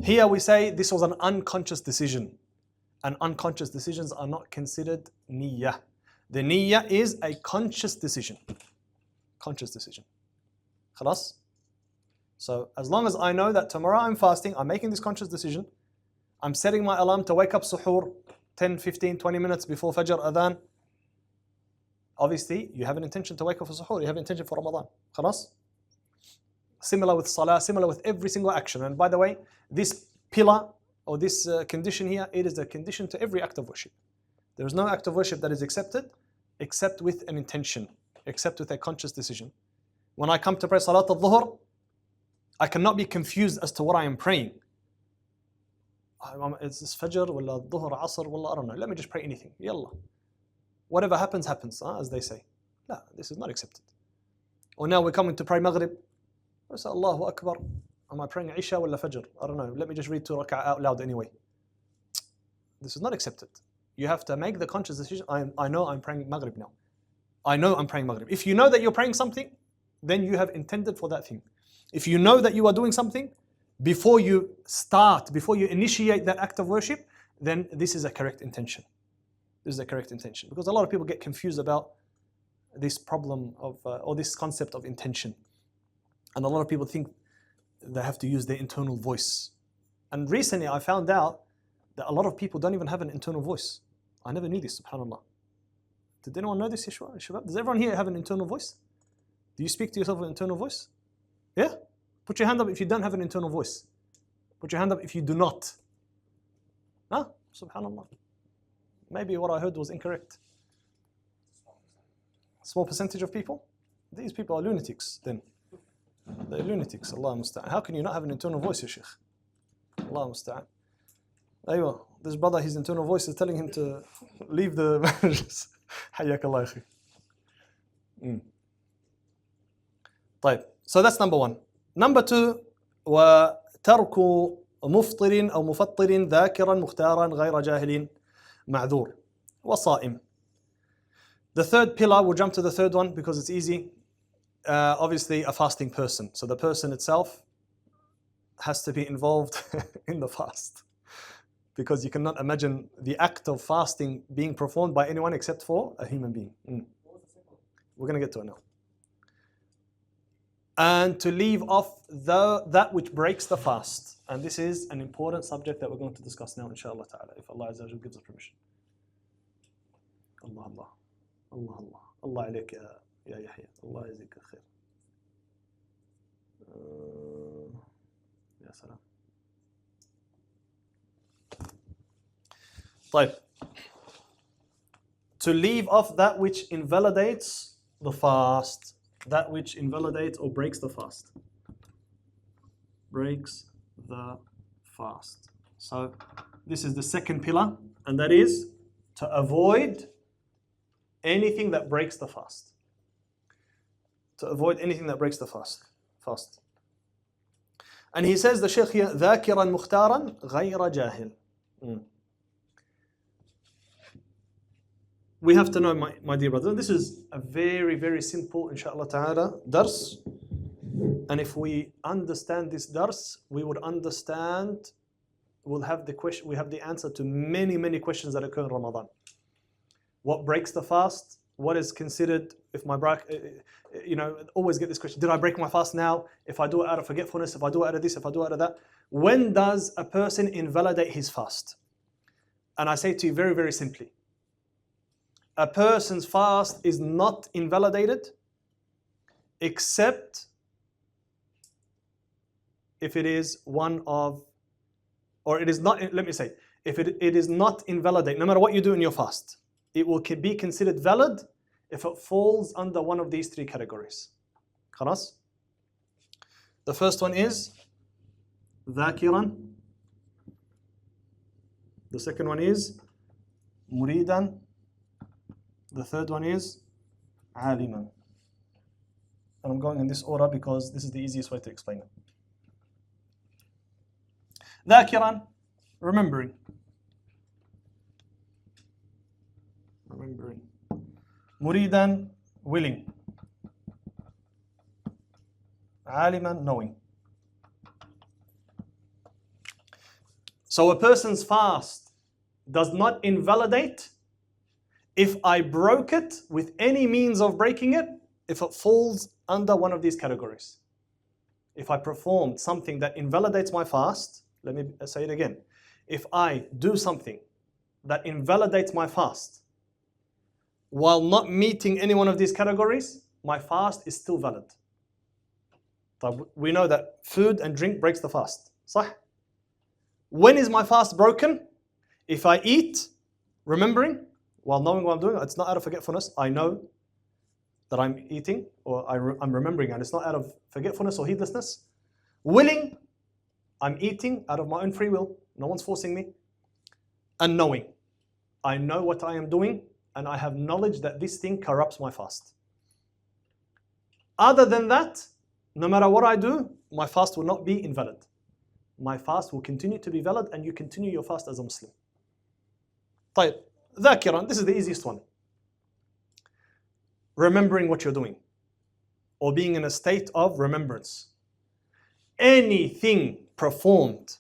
A: Here we say this was an unconscious decision. And unconscious decisions are not considered niyyah. The niyyah is a conscious decision. Conscious decision. Khalas? So as long as I know that tomorrow I'm fasting, I'm making this conscious decision, I'm setting my alarm to wake up suhoor 10, 15, 20 minutes before Fajr Adhan. Obviously, you have an intention to wake up for suhoor, you have an intention for Ramadan. Khalas? Similar with salah, similar with every single action. And by the way, this pillar or this condition here, it is a condition to every act of worship. There is no act of worship that is accepted except with an intention, except with a conscious decision. When I come to pray Salat al-Dhuhr, I cannot be confused as to what I am praying. Is this Fajr, wala Dhuhr, Asr, wala I don't know. Let me just pray anything. Yallah. Whatever happens, happens, as they say. No, this is not accepted. Or now we're coming to pray Maghrib. I say, Allahu Akbar. Am I praying Isha or Fajr? I don't know. Let me just read 2 rak'ah out loud anyway. This is not accepted. You have to make the conscious decision. I know I'm praying Maghrib now. I know I'm praying Maghrib. If you know that you're praying something, then you have intended for that thing. If you know that you are doing something, before you start, before you initiate that act of worship, then this is a correct intention. This is a correct intention. Because a lot of people get confused about this problem of, or this concept of intention. And a lot of people think they have to use their internal voice. And recently I found out that a lot of people don't even have an internal voice. I never knew this, subhanAllah. Did anyone know this, Shabab? Does everyone here have an internal voice? Do you speak to yourself with an internal voice? Yeah? Put your hand up if you don't have an internal voice. Put your hand up if you do not. Huh? Subhanallah. Maybe what I heard was incorrect. Small percentage of people? These people are lunatics then. They're lunatics, Allah musta'an. How can you not have an internal voice, ya Shaykh? Allah musta'an. Aywa, this brother, his internal voice is telling him to leave the majlis. Hayyak Allah, akhi. طيب, so that's number one. Number two, وترك مفطر أو مفطر ذاكرا مختارا غير جاهل معذور وصائم. The third pillar, we'll jump to the third one because it's easy. Obviously a fasting person. So the person itself has to be involved in the fast. Because you cannot imagine the act of fasting being performed by anyone except for a human being. We're going to get to it now. And to leave off that which breaks the fast. And this is an important subject that we're going to discuss now, inshallah ta'ala, if Allah Azza wa Jalla gives us permission. Allah, Allah. Allah, Allah. Allah alayk ya Yahya. Allah yazika khair. Ya salam. طيب. To leave off that which invalidates the fast. That which invalidates or breaks the fast. Breaks the fast. So this is the second pillar, and that is to avoid anything that breaks the fast. To avoid anything that breaks the fast. And he says, the Shaykh here, ذاكرا مختارا غير جاهل. We have to know, my dear brother, this is a very, very simple, inshallah ta'ala, dars. And if we understand this dars, we would understand, we'll have the question, we have the answer to many, many questions that occur in Ramadan. What breaks the fast? What is considered, if my always get this question, did I break my fast now? If I do it out of forgetfulness, if I do it out of this, if I do it out of that. When does a person invalidate his fast? And I say to you very, very simply, a person's fast is not invalidated except if it is one of, or it is not, let me say, if it is not invalidate, no matter what you do in your fast, it will be considered valid if it falls under one of these three categories. خلاص? The first one is ذاكرا. The second one is مريدا. The third one is عالما. And I'm going in this order because this is the easiest way to explain it. ذاكرا, remembering. مريدا, willing. عالما, knowing. So a person's fast does not invalidate if I broke it with any means of breaking it, if it falls under one of these categories. If I performed something that invalidates my fast, let me say it again. If I do something that invalidates my fast while not meeting any one of these categories, my fast is still valid. We know that food and drink breaks the fast. صح? When is my fast broken? If I eat, remembering, while knowing what I'm doing, it's not out of forgetfulness. I know that I'm eating, or I'm remembering, and it's not out of forgetfulness or heedlessness. Willing, I'm eating out of my own free will. No one's forcing me. And knowing, I know what I am doing, and I have knowledge that this thing corrupts my fast. Other than that, no matter what I do, my fast will not be invalid. My fast will continue to be valid, and you continue your fast as a Muslim. طيب, ذاكرا, this is the easiest one. Remembering what you're doing, or being in a state of remembrance. Anything performed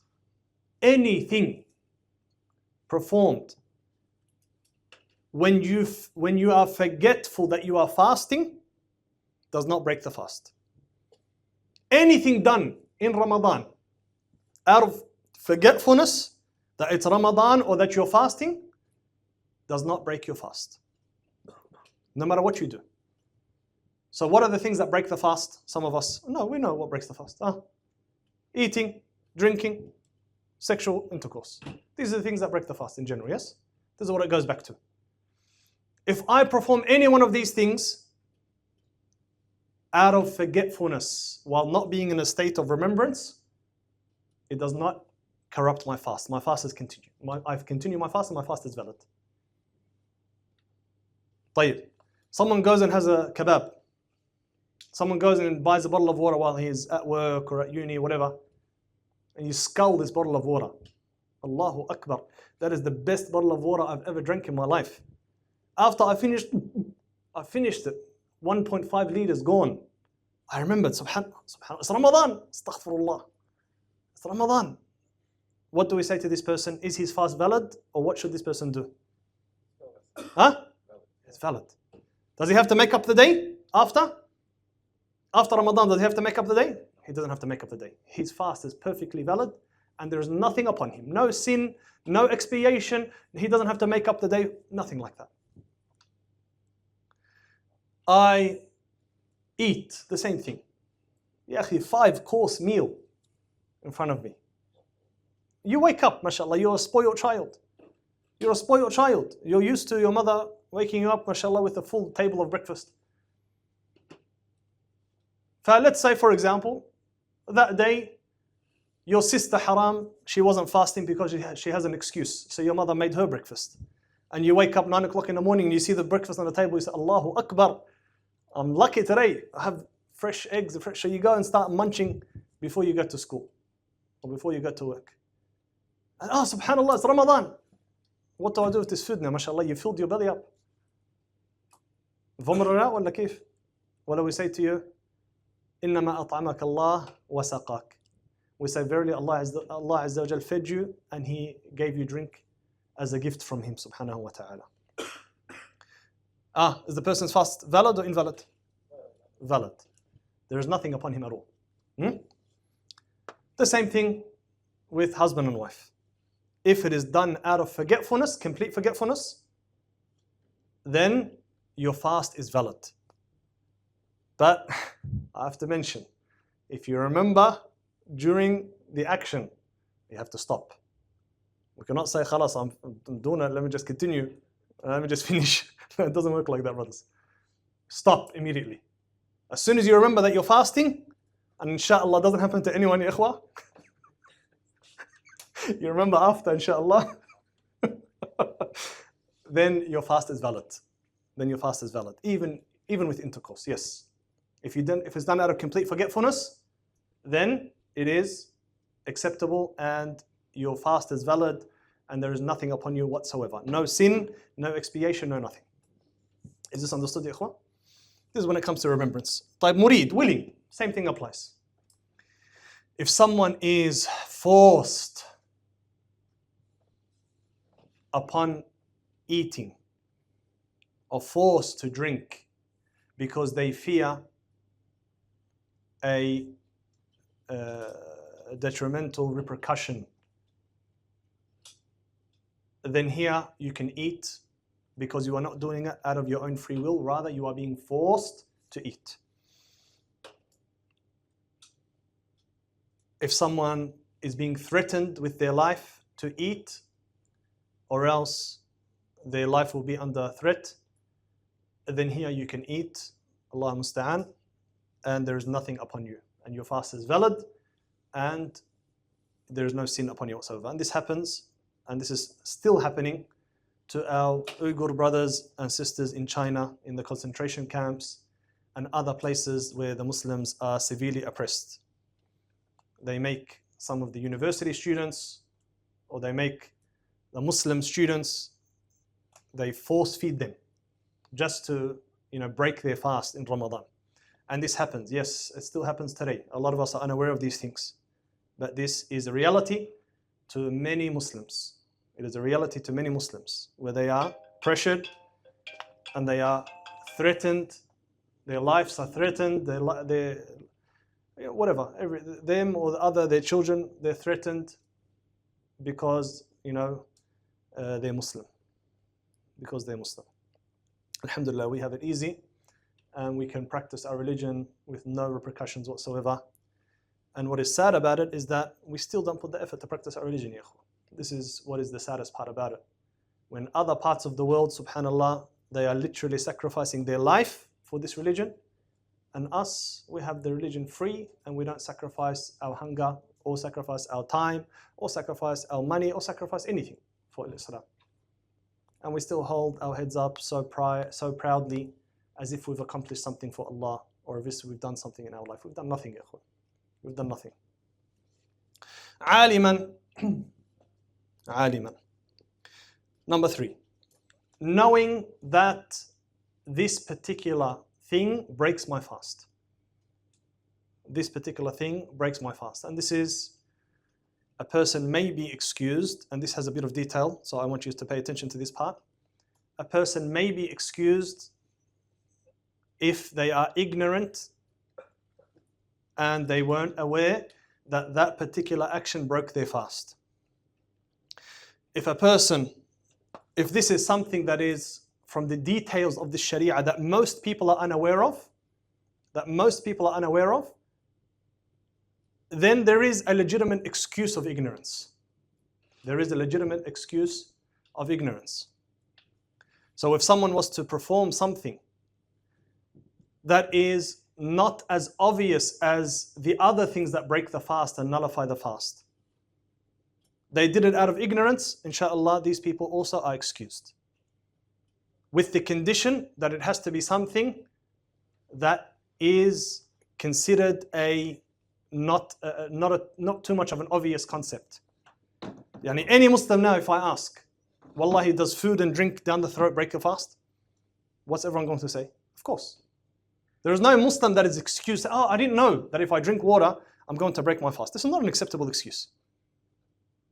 A: when you are forgetful that you are fasting does not break the fast. Anything done in Ramadan out of forgetfulness that it's Ramadan or that you're fasting does not break your fast. No matter what you do. So what are the things that break the fast? Some of us, no, we know what breaks the fast. Eating, drinking, sexual intercourse. These are the things that break the fast in general, yes? This is what it goes back to. If I perform any one of these things out of forgetfulness while not being in a state of remembrance, it does not corrupt my fast. My fast is continued. I've continued my fast and my fast is valid. طيب. Someone goes and has a kebab. Someone goes and buys a bottle of water while he's at work or at uni, whatever. And you scull this bottle of water. Allahu Akbar. That is the best bottle of water I've ever drank in my life. After I finished it. 1.5 liters gone. I remembered, subhanallah, it's Ramadan. Astaghfirullah. It's Ramadan. What do we say to this person? Is his fast valid, or what should this person do? Huh? It's valid. Does he have to make up the day after? After Ramadan, does he have to make up the day? He doesn't have to make up the day. His fast is perfectly valid and there is nothing upon him. No sin, no expiation. He doesn't have to make up the day. Nothing like that. I eat the same thing. Ya akhi, 5-course meal in front of me. You wake up, mashallah, you're a spoiled child. You're a spoiled child. You're used to your mother waking you up, mashallah, with a full table of breakfast. Let's say, for example, that day, your sister Haram, she wasn't fasting because she has an excuse. So your mother made her breakfast. And you wake up 9 o'clock in the morning and you see the breakfast on the table, you say, Allahu Akbar, I'm lucky today. I have fresh eggs. So you go and start munching before you go to school or before you go to work. And subhanallah, it's Ramadan. What do I do with this food now? MashaAllah, you filled your belly up. Vomrara wala kif? What do we say to you? إِنَّمَا أَطْعَمَكَ اللَّهُ وَسَقَاكَ. We say, verily Allah Azza wa Jal fed you and He gave you drink as a gift from Him, subhanahu wa ta'ala. Is the person's fast valid or invalid? Valid. There is nothing upon him at all. The same thing with husband and wife. If it is done out of forgetfulness, complete forgetfulness, then your fast is valid. But I have to mention, if you remember during the action, you have to stop. We cannot say, khalas, I'm doing it, let me just continue, let me just finish. It doesn't work like that, brothers. Stop immediately. As soon as you remember that you're fasting, and inshallah doesn't happen to anyone, ya ikhwah, you remember after, inshallah, then your fast is valid. Then your fast is valid. Even with intercourse, yes. If it's done out of complete forgetfulness, then it is acceptable and your fast is valid and there is nothing upon you whatsoever. No sin, no expiation, no nothing. Is this understood, ya ikhwan? This is when it comes to remembrance. Type murid, willing, same thing applies. If someone is forced upon eating or forced to drink because they fear a detrimental repercussion, then here you can eat because you are not doing it out of your own free will, rather you are being forced to eat. If someone is being threatened with their life to eat, or else their life will be under threat, then here you can eat, Allah musta'an, and there is nothing upon you. And your fast is valid, and there is no sin upon you whatsoever. And this happens, and this is still happening, to our Uyghur brothers and sisters in China, in the concentration camps, and other places where the Muslims are severely oppressed. They make some of the university students, or they make the Muslim students, they force feed them just to break their fast in Ramadan. And this happens, yes, it still happens today. A lot of us are unaware of these things. But this is a reality to many Muslims. It is a reality to many Muslims where they are pressured and they are threatened, their lives are threatened, whatever, them or the other, their children, they're threatened because, they're Muslim. Because they're Muslim. Alhamdulillah, we have it easy and we can practice our religion with no repercussions whatsoever. And what is sad about it is that we still don't put the effort to practice our religion, ya ikhwan. This is what is the saddest part about it. When other parts of the world, subhanallah, they are literally sacrificing their life for this religion, and us, we have the religion free and we don't sacrifice our hunger or sacrifice our time or sacrifice our money or sacrifice anything for Islam. And we still hold our heads up so proudly as if we've accomplished something for Allah, or as if we've done something in our life. We've done nothing, ikhwan. We've done nothing. عالما عالما. Number 3, knowing that this particular thing breaks my fast. This particular thing breaks my fast. And this is, a person may be excused, and this has a bit of detail, so I want you to pay attention to this part. A person may be excused if they are ignorant and they weren't aware that that particular action broke their fast. If this is something that is from the details of the Sharia that most people are unaware of, then there is a legitimate excuse of ignorance. There is a legitimate excuse of ignorance. So if someone was to perform something that is not as obvious as the other things that break the fast and nullify the fast, they did it out of ignorance, inshallah, these people also are excused. With the condition that it has to be something that is considered not too much of an obvious concept. Yani any Muslim now, if I ask, Wallahi, does food and drink down the throat break the fast? What's everyone going to say? Of course. There is no Muslim that is excused. Oh, I didn't know that if I drink water, I'm going to break my fast. This is not an acceptable excuse.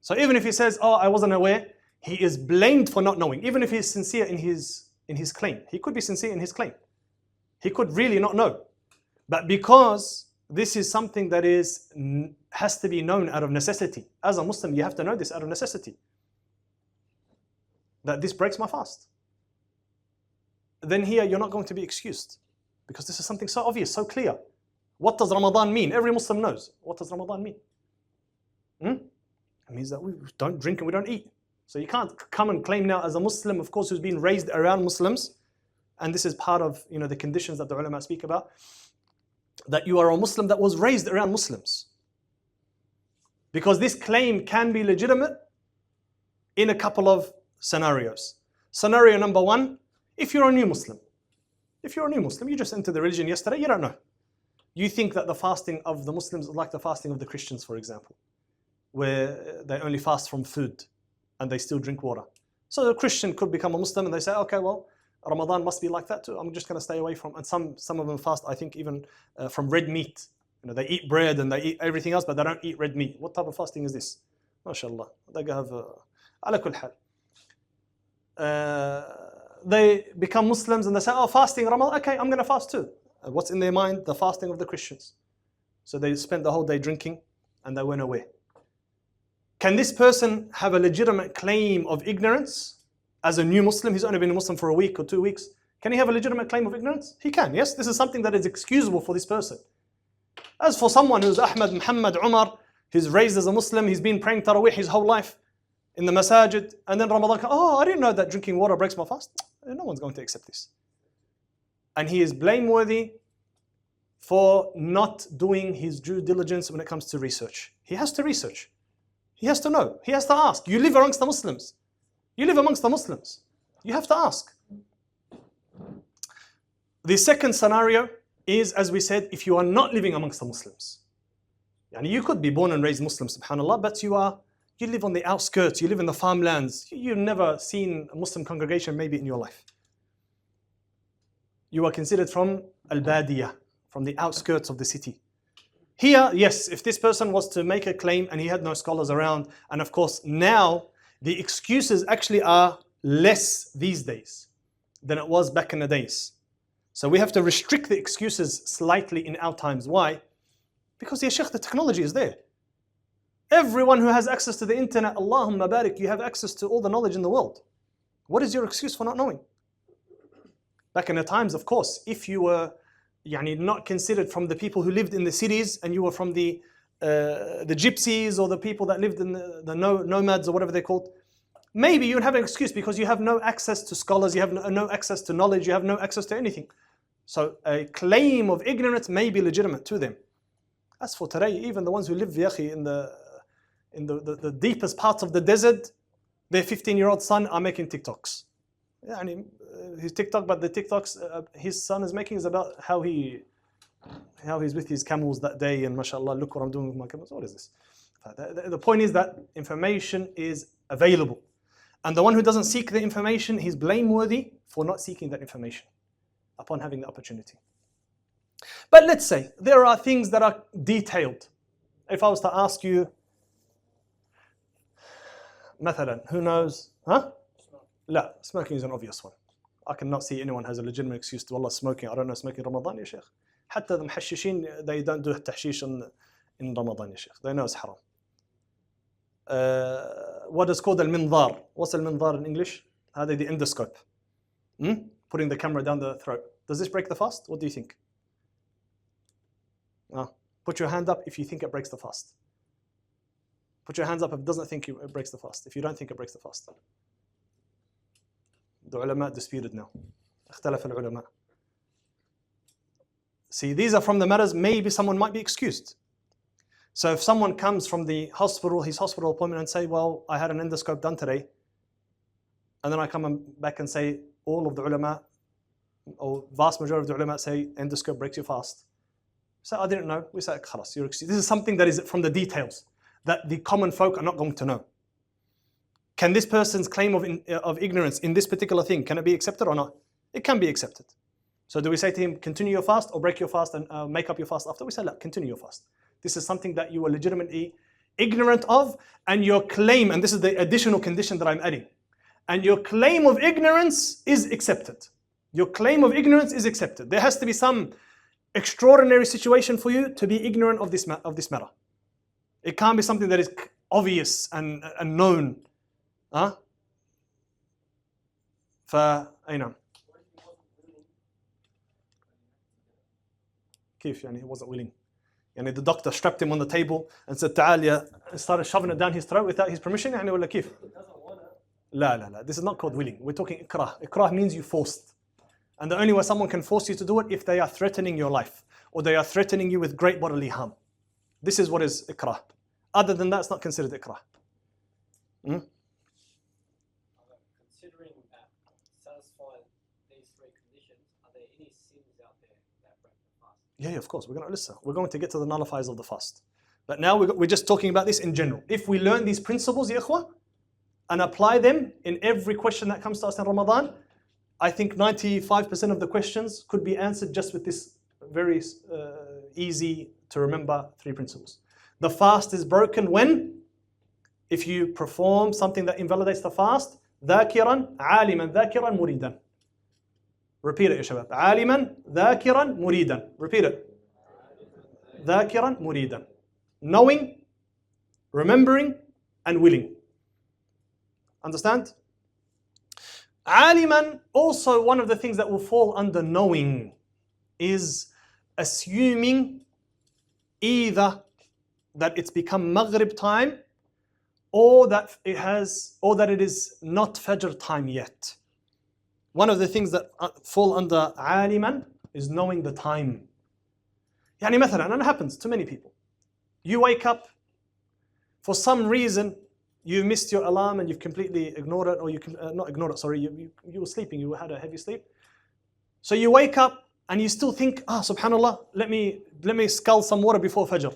A: So even if he says, oh, I wasn't aware, he is blamed for not knowing. Even if he is sincere in his claim. He could be sincere in his claim. He could really not know. But because this is something that has to be known out of necessity. As a Muslim, you have to know this out of necessity. That this breaks my fast. Then here, you're not going to be excused. Because this is something so obvious, so clear. What does Ramadan mean? Every Muslim knows. What does Ramadan mean? It means that we don't drink and we don't eat. So you can't come and claim now as a Muslim, of course, who's been raised around Muslims, and this is part of the conditions that the ulama speak about, that you are a Muslim that was raised around Muslims. Because this claim can be legitimate in a couple of scenarios. Scenario number 1, if you're a new Muslim. If you're a new Muslim, you just entered the religion yesterday, you don't know. You think that the fasting of the Muslims is like the fasting of the Christians, for example, where they only fast from food and they still drink water. So a Christian could become a Muslim and they say, okay, well, Ramadan must be like that too. I'm just going to stay away from, and some of them fast, I think, even from red meat. They eat bread and they eat everything else, but they don't eat red meat. What type of fasting is this? MashaAllah. They have, ala kul hal. They become Muslims and they say, oh, fasting Ramadan, okay, I'm going to fast too. What's in their mind? The fasting of the Christians. So they spent the whole day drinking and they went away. Can this person have a legitimate claim of ignorance as a new Muslim? He's only been a Muslim for a week or 2 weeks. Can he have a legitimate claim of ignorance? He can, yes. This is something that is excusable for this person. As for someone who's Ahmad, Muhammad, Umar, he's raised as a Muslim, he's been praying Taraweeh his whole life in the masajid, and then Ramadan, oh, I didn't know that drinking water breaks my fast. No one's going to accept this. And he is blameworthy for not doing his due diligence when it comes to research. He has to research. He has to know. He has to ask. You live amongst the Muslims. You live amongst the Muslims. You have to ask. The second scenario is, as we said, if you are not living amongst the Muslims. Yani you could be born and raised Muslim, subhanAllah, but you live on the outskirts, you live in the farmlands, you've never seen a Muslim congregation maybe in your life. You are considered from al-Badiyah, from the outskirts of the city. Here, yes, if this person was to make a claim and he had no scholars around, and of course now the excuses actually are less these days than it was back in the days. So we have to restrict the excuses slightly in our times. Why? Because, ya Shaykh, the technology is there. Everyone who has access to the internet, Allahumma barik, you have access to all the knowledge in the world. What is your excuse for not knowing? Back in the times, of course, if you were not considered from the people who lived in the cities and you were from the gypsies or the people that lived in the nomads or whatever they're called, maybe you would have an excuse because you have no access to scholars, you have no access to knowledge, you have no access to anything. So a claim of ignorance may be legitimate to them. As for today, even the ones who live in the deepest parts of the desert, their 15-year-old son are making TikToks. his TikTok, but the TikToks his son is making is about how he's with his camels that day, and mashallah, look what I'm doing with my camels. What is this? The point is that information is available. And the one who doesn't seek the information, he's blameworthy for not seeking that information upon having the opportunity. But let's say there are things that are detailed. If I was to ask you, مثلا, who knows? Huh? لا, smoking is an obvious one. I cannot see anyone has a legitimate excuse to Allah smoking. I don't know smoking Ramadan, ya Sheikh. حتى the محششين, they don't do tahshish in Ramadan, ya Sheikh. They know it's haram. What is called al-minzar? What's al-minzar in English? هذا the endoscope. Putting the camera down the throat. Does this break the fast? What do you think? Put your hand up if you think it breaks the fast. Put your hands up if it doesn't think it breaks the fast. If you don't think it breaks the fast. The ulama disputed now. اختلف العلماء. See, these are from the matters maybe someone might be excused. So if someone comes from the hospital, his hospital appointment, and say, well, I had an endoscope done today, and then I come back and say, all of the ulama, or vast majority of the ulama say endoscope breaks your fast. So I didn't know. We say, khalas, you're excused. This is something that is from the details that the common folk are not going to know. Can this person's claim of ignorance in this particular thing, can it be accepted or not? It can be accepted. So do we say to him, continue your fast or break your fast and make up your fast after? We say, look, continue your fast. This is something that you are legitimately ignorant of, and your claim, and this is the additional condition that I'm adding, and your claim of ignorance is accepted. Your claim of ignorance is accepted. There has to be some extraordinary situation for you to be ignorant of this matter. It can't be something that is obvious and known. فأين كيف يعني he wasn't willing? يعني the doctor strapped him on the table and said تعال يا, and started shoving it down his throat without his permission يعني ولا كيف؟ لا, this is not called willing. We're talking ikrah. Ikrah means you forced. And the only way someone can force you to do it if they are threatening your life or they are threatening you with great bodily harm. This is what is ikrah. Other than that, it's not considered ikrah.
C: Considering that satisfying these three conditions, are there any sins out there that break the fast?
A: Yeah, of course. We're going to get to the nullifiers of the fast. But now we're just talking about this in general. If we learn these principles, ya ikhwah, and apply them in every question that comes to us in Ramadan, I think 95% of the questions could be answered just with this very easy to remember three principles. The fast is broken when? If you perform something that invalidates the fast, ذاكرا عالما ذاكرا مريدا. Repeat it, ya shabab. عالما ذاكرا مريدا. Repeat it. ذاكرا مريدا. Knowing, remembering, and willing. Understand? Aliman, also one of the things that will fall under knowing is assuming either that it's become Maghrib time or that it is not Fajr time yet. One of the things that fall under Aliman is knowing the time. يعني مثلا, and it happens to many people. You wake up, for some reason, you missed your alarm and you've completely ignored it, or you can not ignored it. Sorry, you were sleeping. You had a heavy sleep. So you wake up and you still think, subhanallah, let me scull some water before Fajr.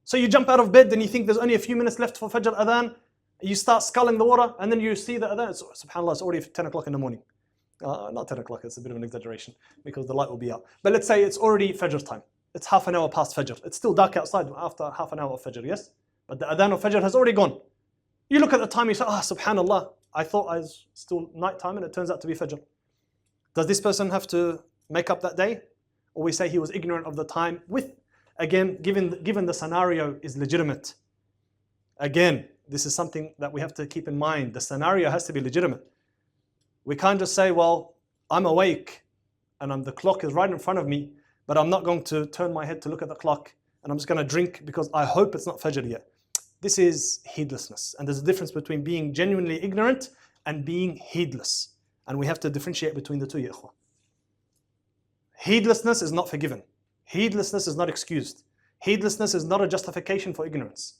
A: So you jump out of bed and you think there's only a few minutes left for Fajr adhan. You start sculling the water and then you see the adhan. Subhanallah, it's already 10 o'clock in the morning. Not 10 o'clock. It's a bit of an exaggeration because the light will be out. But let's say it's already Fajr time. It's half an hour past Fajr. It's still dark outside after half an hour of Fajr. Yes, but the adhan of Fajr has already gone. You look at the time, you say, subhanallah, I thought I was still night time and it turns out to be Fajr. Does this person have to make up that day? Or we say he was ignorant of the time with, again, given the scenario is legitimate. Again, this is something that we have to keep in mind. The scenario has to be legitimate. We can't just say, well, I'm awake and the clock is right in front of me, but I'm not going to turn my head to look at the clock and I'm just going to drink because I hope it's not Fajr yet. This is heedlessness. And there's a difference between being genuinely ignorant and being heedless. And we have to differentiate between the two, ya ikhwah. Heedlessness is not forgiven. Heedlessness is not excused. Heedlessness is not a justification for ignorance.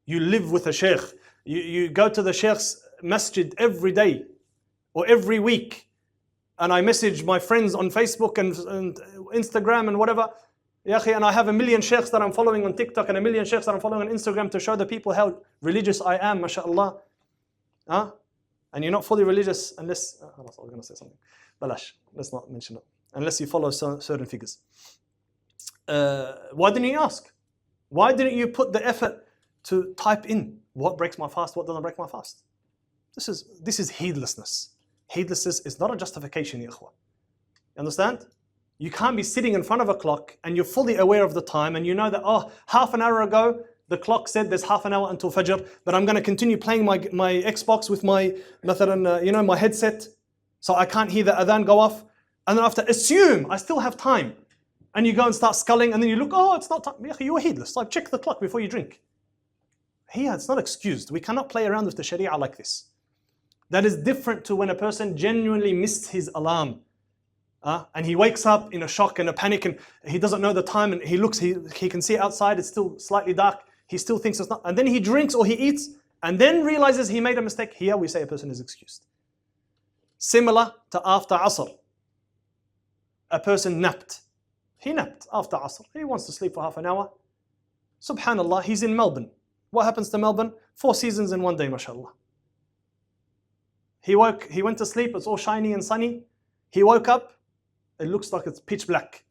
A: You live with a sheikh. You go to the sheikh's masjid every day. or every week, and I message my friends on Facebook and Instagram and whatever, Ya akhi, and I have 1 million sheikhs that I'm following on TikTok and 1 million sheikhs that I'm following on Instagram to show the people how religious I am, mashallah. Huh? And you're not fully religious unless, I was going to say something. Balash, let's not mention it. Unless you follow certain figures. Why didn't you ask? Why didn't you put the effort to type in what breaks my fast, what doesn't break my fast? This is heedlessness. Heedlessness is not a justification, ya ikhwa. You understand? You can't be sitting in front of a clock and you're fully aware of the time and you know that, oh, half an hour ago, the clock said there's half an hour until Fajr, but I'm going to continue playing my Xbox with my, my headset, so I can't hear the adhan go off. And then after, assume I still have time. And you go and start sculling and then you look, oh, it's not time. You were heedless. Like, check the clock before you drink. Here, it's not excused. We cannot play around with the Sharia like this. That is different to when a person genuinely missed his alarm. And he wakes up in a shock and a panic and he doesn't know the time and he looks, he can see outside, it's still slightly dark. He still thinks it's not. And then he drinks or he eats and then realizes he made a mistake. Here we say a person is excused. Similar to after Asr. A person napped. He napped after Asr. He wants to sleep for half an hour. Subhanallah, he's in Melbourne. What happens to Melbourne? 4 seasons in one day, mashallah. He went to sleep, it's all shiny and sunny. He woke up, it looks like it's pitch black.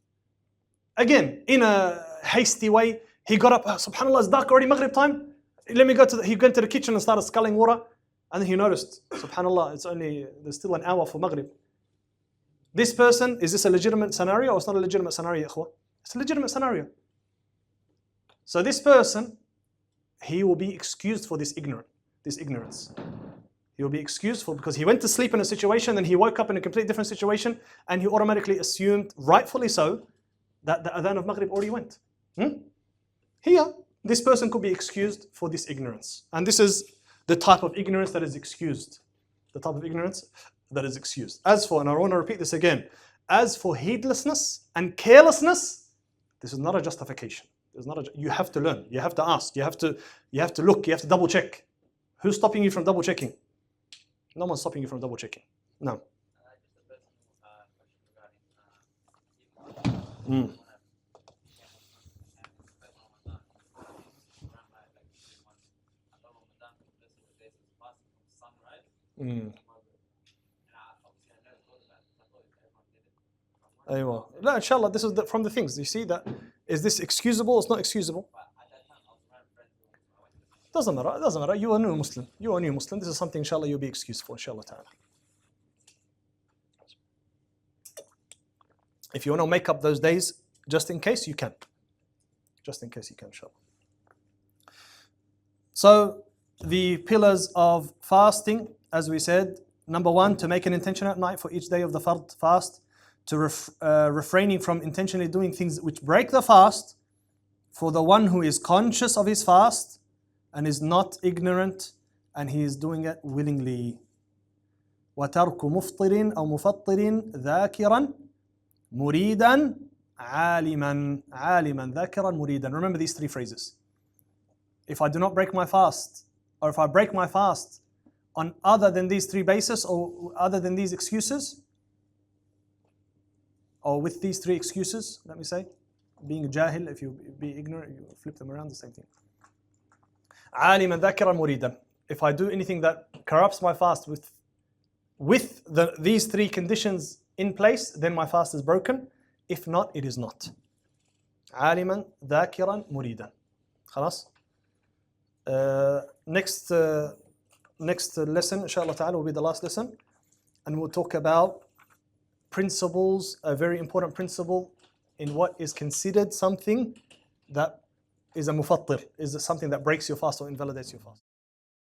A: Again, in a hasty way, he got up, subhanallah, it's dark already, Maghrib time. Let me go to he went to the kitchen and started sculling water. And then he noticed, subhanallah, there's still an hour for Maghrib. This person, is this a legitimate scenario or it's not a legitimate scenario, ikhwa? It's a legitimate scenario. So this person, he will be excused for this ignorance. He will be excused for, because he went to sleep in a situation, then he woke up in a completely different situation, and he automatically assumed, rightfully so, that the adhan of Maghrib already went. Here, this person could be excused for this ignorance. And this is the type of ignorance that is excused. The type of ignorance that is excused. As for, and I want to repeat this again, as for heedlessness and carelessness, this is not a justification. You have to learn, you have to ask, you have to look, you have to double check. Who's stopping you from double checking? No one's stopping you from double checking. No. Aywa. No, inshallah, this is from the things. You see that, is this excusable? It's not excusable. Doesn't matter. You are a new Muslim. This is something, inshallah, you'll be excused for, inshallah ta'ala. If you want to make up those days, just in case, you can. Inshallah. So, the pillars of fasting, as we said, number 1, to make an intention at night for each day of the fard fast, to refraining from intentionally doing things which break the fast, for the one who is conscious of his fast, and is not ignorant, and he is doing it willingly. وَتَرْكُ مُفْطِرٍ أَوْ مُفَطِّرٍ ذَاكِرًا مُرِيدًا عَالِمًا ذَاكِرًا مُرِيدًا. Remember these 3 phrases. If I do not break my fast, or if I break my fast on other than these 3 bases, or other than these excuses, or with these 3 excuses, let me say, being a jahil, if you be ignorant, you flip them around, the same thing. عالما ذاكرا مريدا. If I do anything that corrupts my fast with these 3 conditions in place, then my fast is broken. If not, it is not. عالما ذاكرا مريدا. خلاص. Next lesson, inshallah ta'ala, will be the last lesson, and we'll talk about principles, a very important principle in what is considered something that is a mufattir, is something that breaks your fast or invalidates your fast.